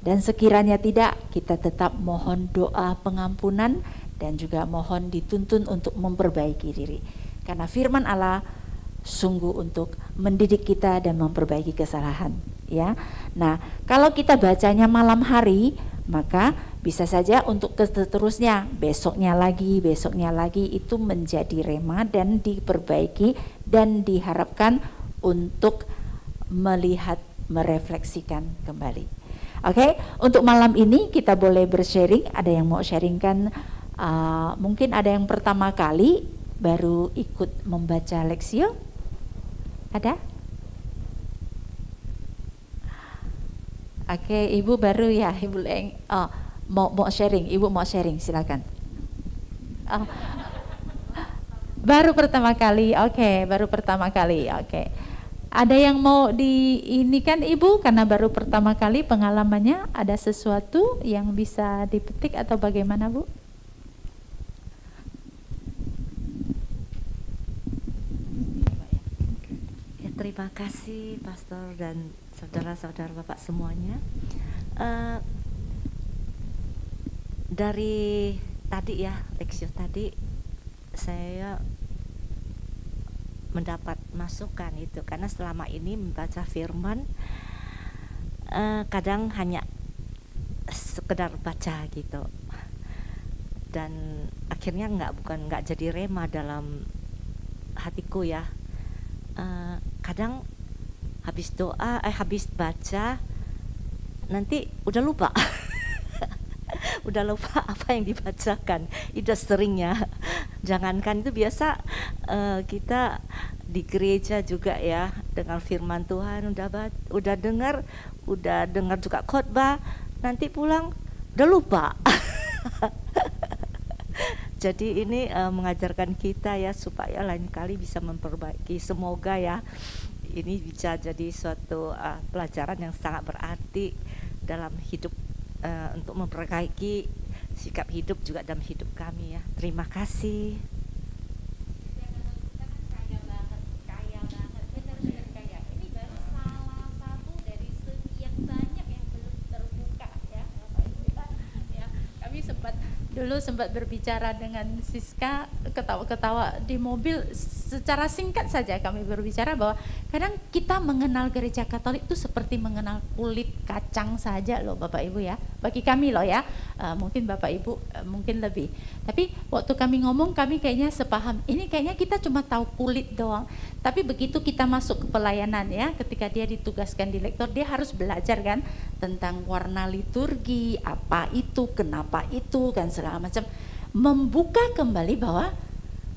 Dan sekiranya tidak, kita tetap mohon doa pengampunan dan juga mohon dituntun untuk memperbaiki diri. Karena firman Allah sungguh untuk mendidik kita dan memperbaiki kesalahan, ya. Nah, kalau kita bacanya malam hari, maka bisa saja untuk seterusnya, besoknya lagi itu menjadi rema dan diperbaiki dan diharapkan untuk melihat, merefleksikan kembali. Oke, untuk malam ini kita boleh bersharing. Ada yang mau sharingkan? Mungkin ada yang pertama kali baru ikut membaca Lexio? Ada? Oke, Ibu baru ya, Ibu Leng. Mau sharing, Ibu mau sharing, silakan. Baru pertama kali, oke, baru pertama kali, oke. Ada yang mau ini kan Ibu, karena baru pertama kali pengalamannya, ada sesuatu yang bisa dipetik atau bagaimana, Bu? Ya, terima kasih Pastor dan saudara-saudara Bapak semuanya. Dari tadi ya, Lexio tadi saya mendapat masukan itu, karena selama ini membaca firman kadang hanya sekedar baca gitu, dan akhirnya nggak jadi rema dalam hatiku ya. Kadang habis doa habis baca nanti udah lupa udah lupa apa yang dibacakan. Itu seringnya, jangankan itu biasa kita di gereja juga ya, dengar firman Tuhan, udah dengar juga khotbah, nanti pulang udah lupa. Jadi ini mengajarkan kita ya supaya lain kali bisa memperbaiki. Semoga ya ini bisa jadi suatu pelajaran yang sangat berarti dalam hidup, untuk memperbaiki sikap hidup juga dalam hidup kami ya. Terima kasih. Ini baru salah satu dari sekian banyak yang belum terbuka ya, Bapak Ibu ya. Kami sempat berbicara dengan Siska, ketawa-ketawa di mobil, secara singkat saja kami berbicara bahwa kadang kita mengenal gereja Katolik itu seperti mengenal kulit kacang saja loh Bapak Ibu ya, bagi kami loh ya. Mungkin Bapak Ibu mungkin lebih, tapi waktu kami ngomong kami kayaknya sepaham, ini kayaknya kita cuma tahu kulit doang, tapi begitu kita masuk ke pelayanan ya, ketika dia ditugaskan di lektor, dia harus belajar kan tentang warna liturgi, apa itu, kenapa itu, kan segala macam, membuka kembali bahwa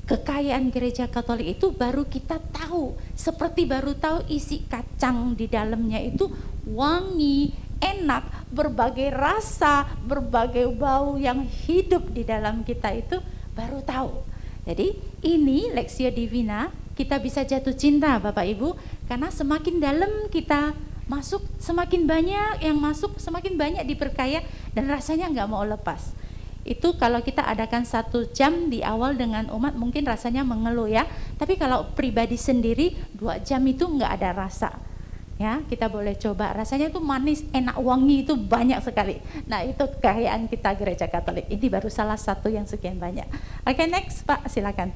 kekayaan gereja Katolik itu baru kita tahu, seperti baru tahu isi kacang di dalamnya itu wangi, enak, berbagai rasa, berbagai bau yang hidup di dalam kita itu baru tahu. Jadi ini Lexio Divina, kita bisa jatuh cinta Bapak Ibu, karena semakin dalam kita masuk, semakin banyak yang masuk, semakin banyak diperkaya dan rasanya nggak mau lepas. Itu kalau kita adakan 1 jam di awal dengan umat mungkin rasanya mengeluh ya, tapi kalau pribadi sendiri 2 jam itu nggak ada rasa ya. Kita boleh coba, rasanya itu manis, enak, wangi, itu banyak sekali. Nah itu kekayaan kita gereja Katolik, ini baru salah satu yang sekian banyak. Oke, next Pak, silakan.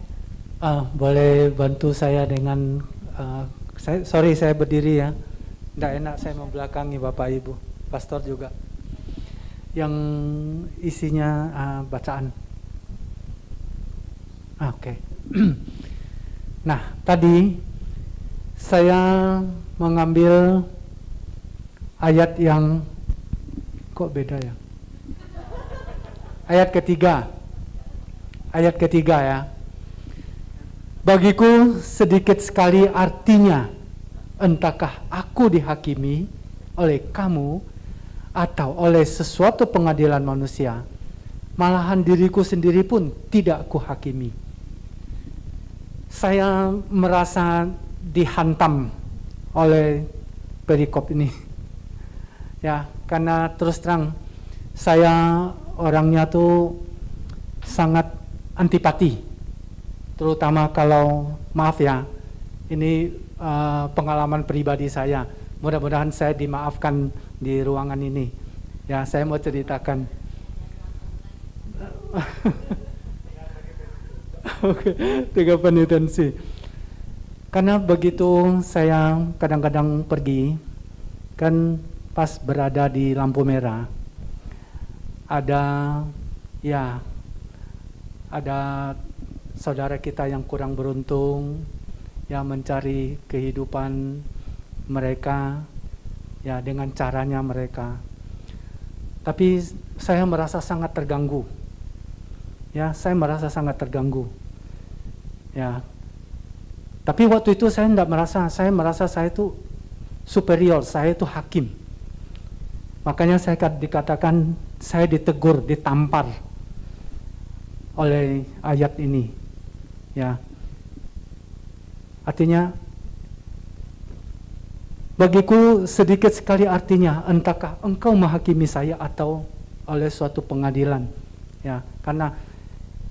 Boleh bantu saya dengan saya berdiri ya, nggak enak saya membelakangi Bapak Ibu Pastor juga yang isinya bacaan. Oke. Nah, tadi saya mengambil ayat yang kok beda ya? Ayat ketiga ya. Bagiku sedikit sekali artinya, entahkah aku dihakimi oleh kamu atau oleh sesuatu pengadilan manusia, malahan diriku sendiri pun tidak kuhakimi. Saya merasa dihantam oleh perikop ini ya, karena terus terang saya orangnya tuh sangat antipati, terutama kalau, maaf ya, ini pengalaman pribadi saya, mudah-mudahan saya dimaafkan di ruangan ini Ya, saya mau ceritakan. Oke, 3 penitensi. Karena begitu saya kadang-kadang pergi, kan pas berada di lampu merah, ada saudara kita yang kurang beruntung, yang mencari kehidupan mereka, ya dengan caranya mereka. Tapi saya merasa sangat terganggu. Ya, saya merasa sangat terganggu. Ya. Tapi waktu itu saya merasa saya itu superior, saya itu hakim. Makanya saya dikatakan, saya ditegur, ditampar oleh ayat ini. Ya. Artinya, bagiku sedikit sekali artinya, entahkah engkau menghakimi saya atau oleh suatu pengadilan. Ya, karena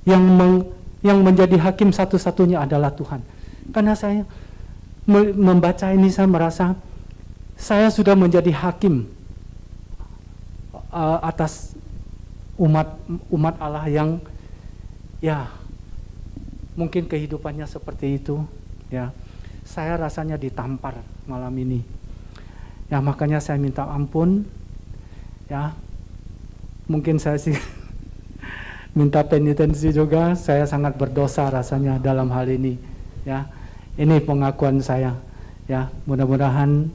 yang menjadi hakim satu-satunya adalah Tuhan. Karena saya membaca ini, saya merasa saya sudah menjadi hakim atas umat Allah yang ya mungkin kehidupannya seperti itu. Ya, saya rasanya ditampar malam ini. Ya, makanya saya minta ampun. Ya, mungkin saya sih minta penitensi juga. Saya sangat berdosa rasanya dalam hal ini. Ya, ini pengakuan saya. Ya, mudah-mudahan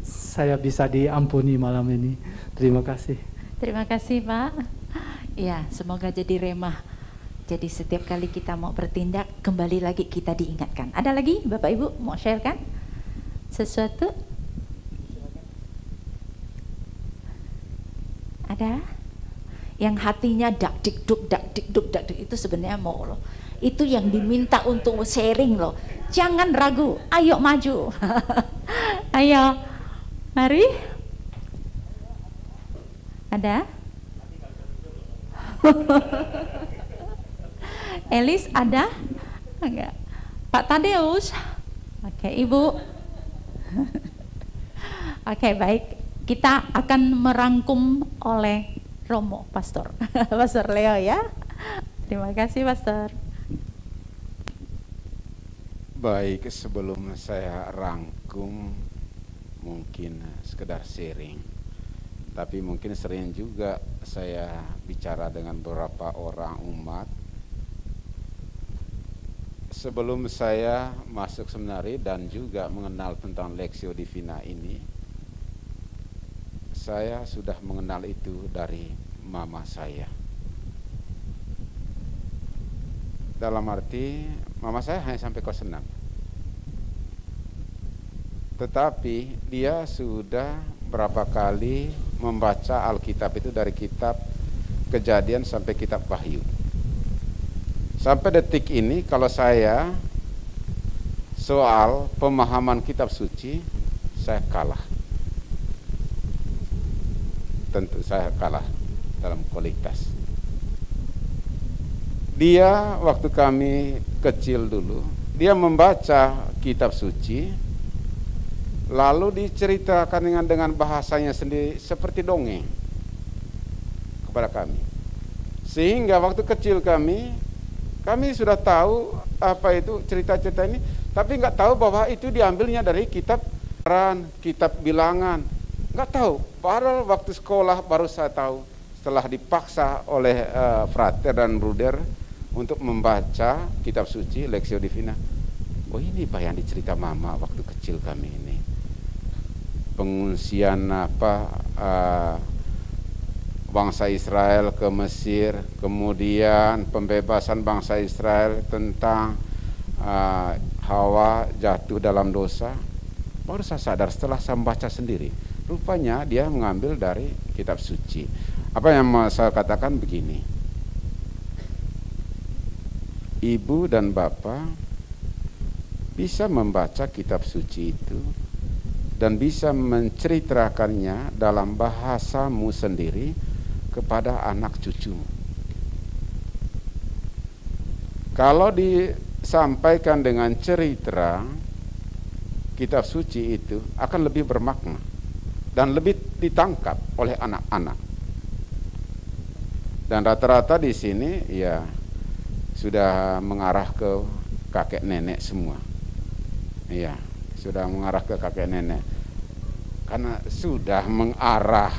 saya bisa diampuni malam ini. Terima kasih. Terima kasih, Pak. Ya, semoga jadi remah. Jadi setiap kali kita mau bertindak, kembali lagi kita diingatkan. Ada lagi Bapak Ibu mau share kan sesuatu? Ada? Yang hatinya dak dik duk itu sebenarnya mau loh. Itu yang diminta untuk sharing loh. Jangan ragu, ayo maju. Ayo, mari. Ada? Elis ada? Enggak. Pak Tadeus? Oke, Ibu. Oke, baik. Kita akan merangkum oleh Romo, Pastor. Pastor Leo ya. Terima kasih, Pastor. Baik, sebelum saya rangkum, mungkin sekedar sharing. Tapi mungkin sering juga saya bicara dengan beberapa orang umat. Sebelum saya masuk seminari dan juga mengenal tentang Lectio Divina ini, saya sudah mengenal itu dari mama saya. Dalam arti, mama saya hanya sampai kelas 6. Tetapi dia sudah berapa kali membaca Alkitab itu dari kitab Kejadian sampai kitab Wahyu. Sampai detik ini kalau saya soal pemahaman kitab suci, saya kalah. Tentu saya kalah dalam kualitas. Dia waktu kami kecil dulu, dia membaca kitab suci, lalu diceritakan dengan bahasanya sendiri seperti dongeng kepada kami. Sehingga waktu kecil kami sudah tahu apa itu cerita-cerita ini, tapi nggak tahu bahwa itu diambilnya dari kitab bilangan. Nggak tahu. Padahal waktu sekolah baru saya tahu setelah dipaksa oleh frater dan bruder untuk membaca kitab suci Lectio Divina. Oh, ini Pak yang dicerita mama waktu kecil kami ini. Pengungsian bangsa Israel ke Mesir, kemudian pembebasan bangsa Israel tentang Hawa jatuh dalam dosa. Baru saya sadar setelah saya membaca sendiri. Rupanya dia mengambil dari kitab suci. Apa yang mau saya katakan begini. Ibu dan bapak bisa membaca kitab suci itu dan bisa menceritakannya dalam bahasamu sendiri kepada anak cucumu. Kalau disampaikan dengan cerita, kitab suci itu akan lebih bermakna. dan lebih ditangkap oleh anak-anak. Dan rata-rata di sini ya sudah mengarah ke kakek nenek semua. Iya, sudah mengarah ke kakek nenek. Karena sudah mengarah.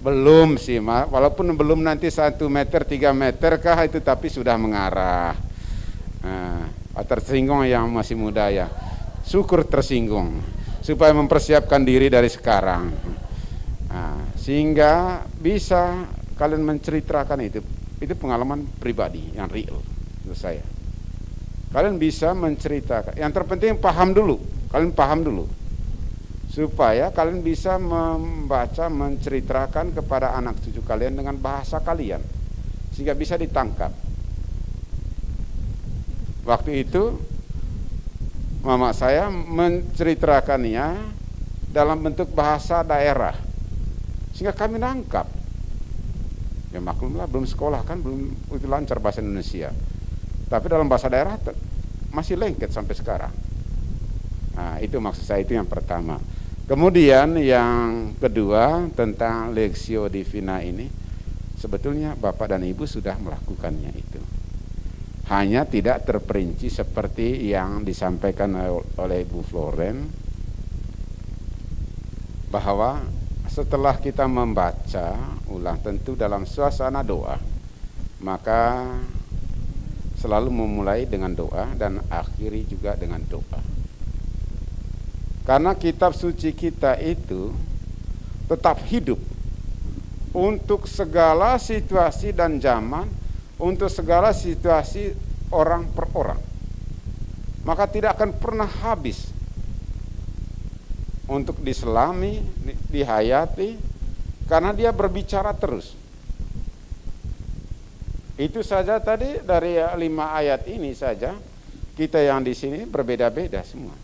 Belum sih, walaupun belum nanti 1 meter, 3 meter kah itu, tapi sudah mengarah. Tersinggung yang masih muda ya. Syukur tersinggung, supaya mempersiapkan diri dari sekarang. Sehingga bisa kalian menceritakan itu pengalaman pribadi yang real menurut saya. Kalian bisa menceritakan. Yang terpenting paham dulu. Kalian paham dulu. Supaya kalian bisa membaca, menceritakan kepada anak cucu kalian dengan bahasa kalian. Sehingga bisa ditangkap. Waktu itu mama saya menceritakannya dalam bentuk bahasa daerah. Sehingga kami nangkap. Ya maklumlah, belum sekolah kan, belum itu lancar bahasa Indonesia. Tapi dalam bahasa daerah masih lengket sampai sekarang. Nah, itu maksud saya, itu yang pertama. Kemudian yang kedua tentang Lectio Divina ini, sebetulnya Bapak dan Ibu sudah melakukannya itu. Hanya tidak terperinci seperti yang disampaikan oleh Ibu Floren, bahwa setelah kita membaca ulang tentu dalam suasana doa, maka selalu memulai dengan doa dan akhiri juga dengan doa. Karena kitab suci kita itu tetap hidup untuk segala situasi dan zaman, untuk segala situasi orang per orang. Maka tidak akan pernah habis untuk diselami, dihayati, karena dia berbicara terus. Itu saja tadi dari 5 ayat ini saja, kita yang di sini berbeda-beda semua.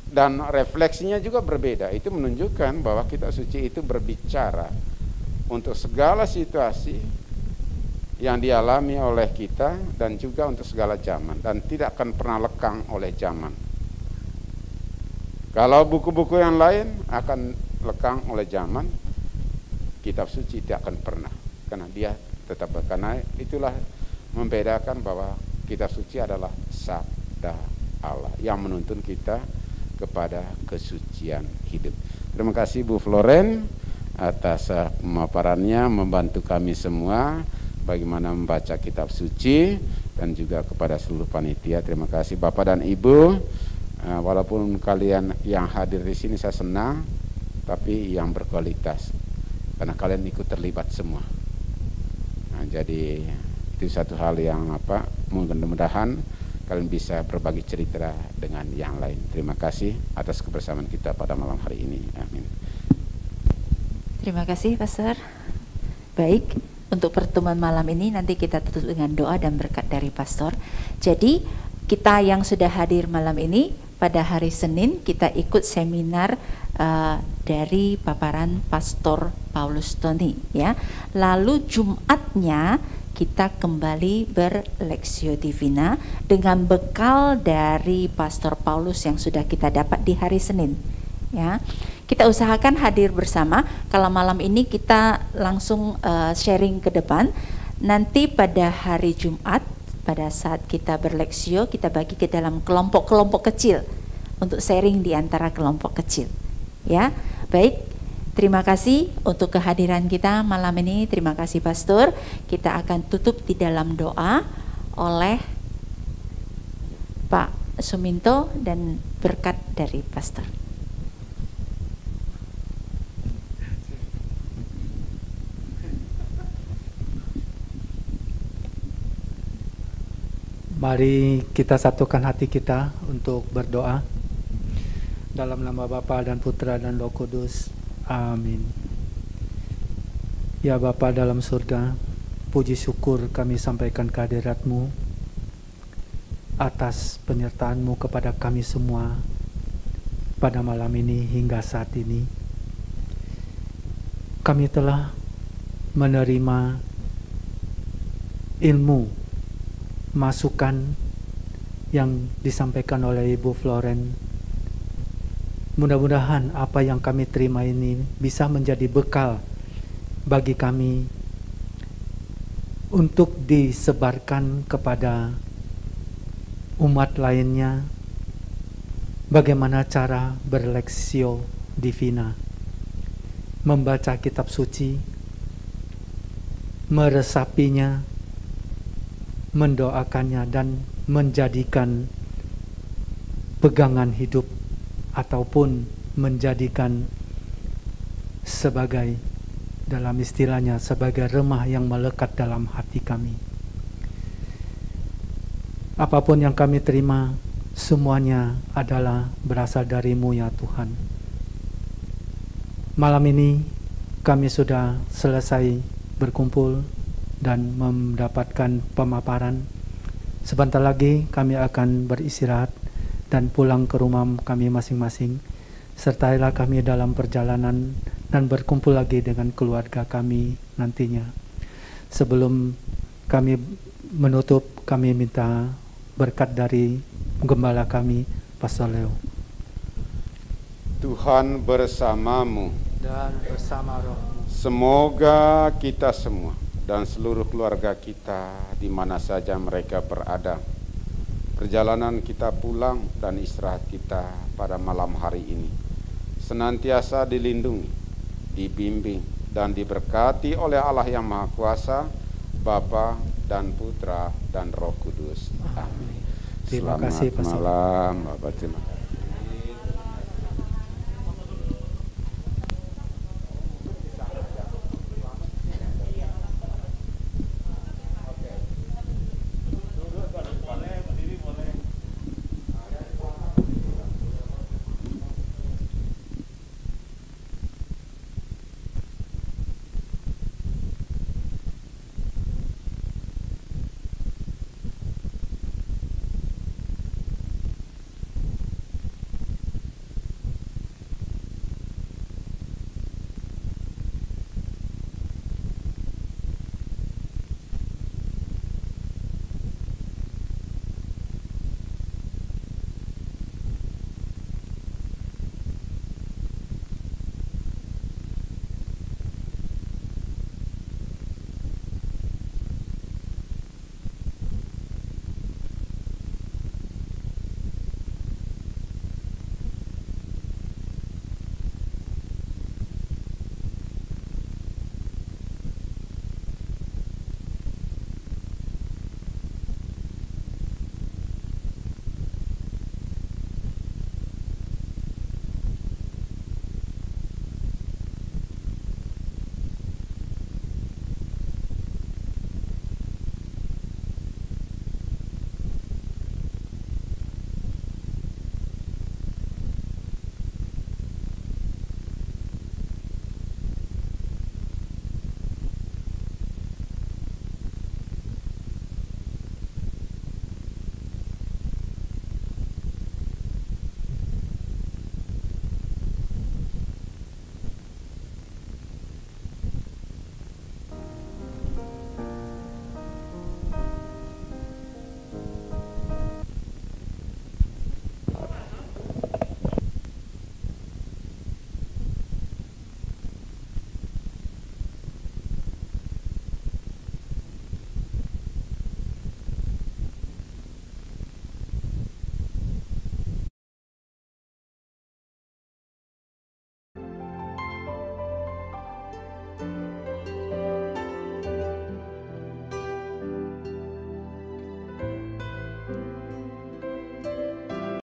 Dan refleksinya juga berbeda. Itu menunjukkan bahwa kitab suci itu berbicara untuk segala situasi yang dialami oleh kita dan juga untuk segala zaman, dan tidak akan pernah lekang oleh zaman. Kalau buku-buku yang lain akan lekang oleh zaman, kitab suci tidak akan pernah, karena dia tetap, karena itulah membedakan bahwa kitab suci adalah sabda Allah yang menuntun kita kepada kesucian hidup. Terima kasih Bu Floren atas pemaparannya, membantu kami semua bagaimana membaca kitab suci, dan juga kepada seluruh panitia. Terima kasih Bapak dan Ibu. Walaupun kalian yang hadir di sini saya senang, tapi yang berkualitas, karena kalian ikut terlibat semua. Jadi itu satu hal yang mudah-mudahan kalian bisa berbagi cerita dengan yang lain. Terima kasih atas kebersamaan kita pada malam hari ini. Amin. Terima kasih Pastor. Baik, untuk pertemuan malam ini nanti kita tutup dengan doa dan berkat dari Pastor. Jadi kita yang sudah hadir malam ini, pada hari Senin kita ikut seminar dari paparan Pastor Paulus Tony, ya. Lalu Jumatnya kita kembali berLectio Divina dengan bekal dari Pastor Paulus yang sudah kita dapat di hari Senin, ya. Kita usahakan hadir bersama. Kalau malam ini kita langsung sharing ke depan. Nanti pada hari Jumat, pada saat kita berLectio, kita bagi ke dalam kelompok-kelompok kecil untuk sharing di antara kelompok kecil, ya. Baik, terima kasih untuk kehadiran kita malam ini. Terima kasih Pastor. Kita akan tutup di dalam doa oleh Pak Suminto dan berkat dari Pastor. Mari kita satukan hati kita untuk berdoa. Dalam nama Bapa dan Putra dan Roh Kudus. Amin. Ya Bapa dalam surga, puji syukur kami sampaikan kehadirat-Mu atas penyertaan-Mu kepada kami semua pada malam ini hingga saat ini. Kami telah menerima ilmu, masukan yang disampaikan oleh Ibu Floren Mudah-mudahan apa yang kami terima ini bisa menjadi bekal bagi kami untuk disebarkan kepada umat lainnya bagaimana cara berleksio divina, membaca kitab suci, meresapinya, mendoakannya, dan menjadikan pegangan hidup ataupun menjadikan sebagai, dalam istilahnya, sebagai remah yang melekat dalam hati kami. Apapun yang kami terima, semuanya adalah berasal dari-Mu ya Tuhan. Malam ini kami sudah selesai berkumpul dan mendapatkan pemaparan. Sebentar lagi kami akan beristirahat dan pulang ke rumah kami masing-masing. Sertailah kami dalam perjalanan dan berkumpul lagi dengan keluarga kami nantinya. Sebelum kami menutup, kami minta berkat dari gembala kami, Pastor Leo. Tuhan bersamamu Dan bersama rohmu. Semoga kita semua dan seluruh keluarga kita di mana saja mereka berada, perjalanan kita pulang dan istirahat kita pada malam hari ini senantiasa dilindungi, dibimbing, dan diberkati oleh Allah yang Maha Kuasa, Bapa dan Putra dan Roh Kudus. Amin. Terima kasih, Selamat malam, Bapak. Terima kasih.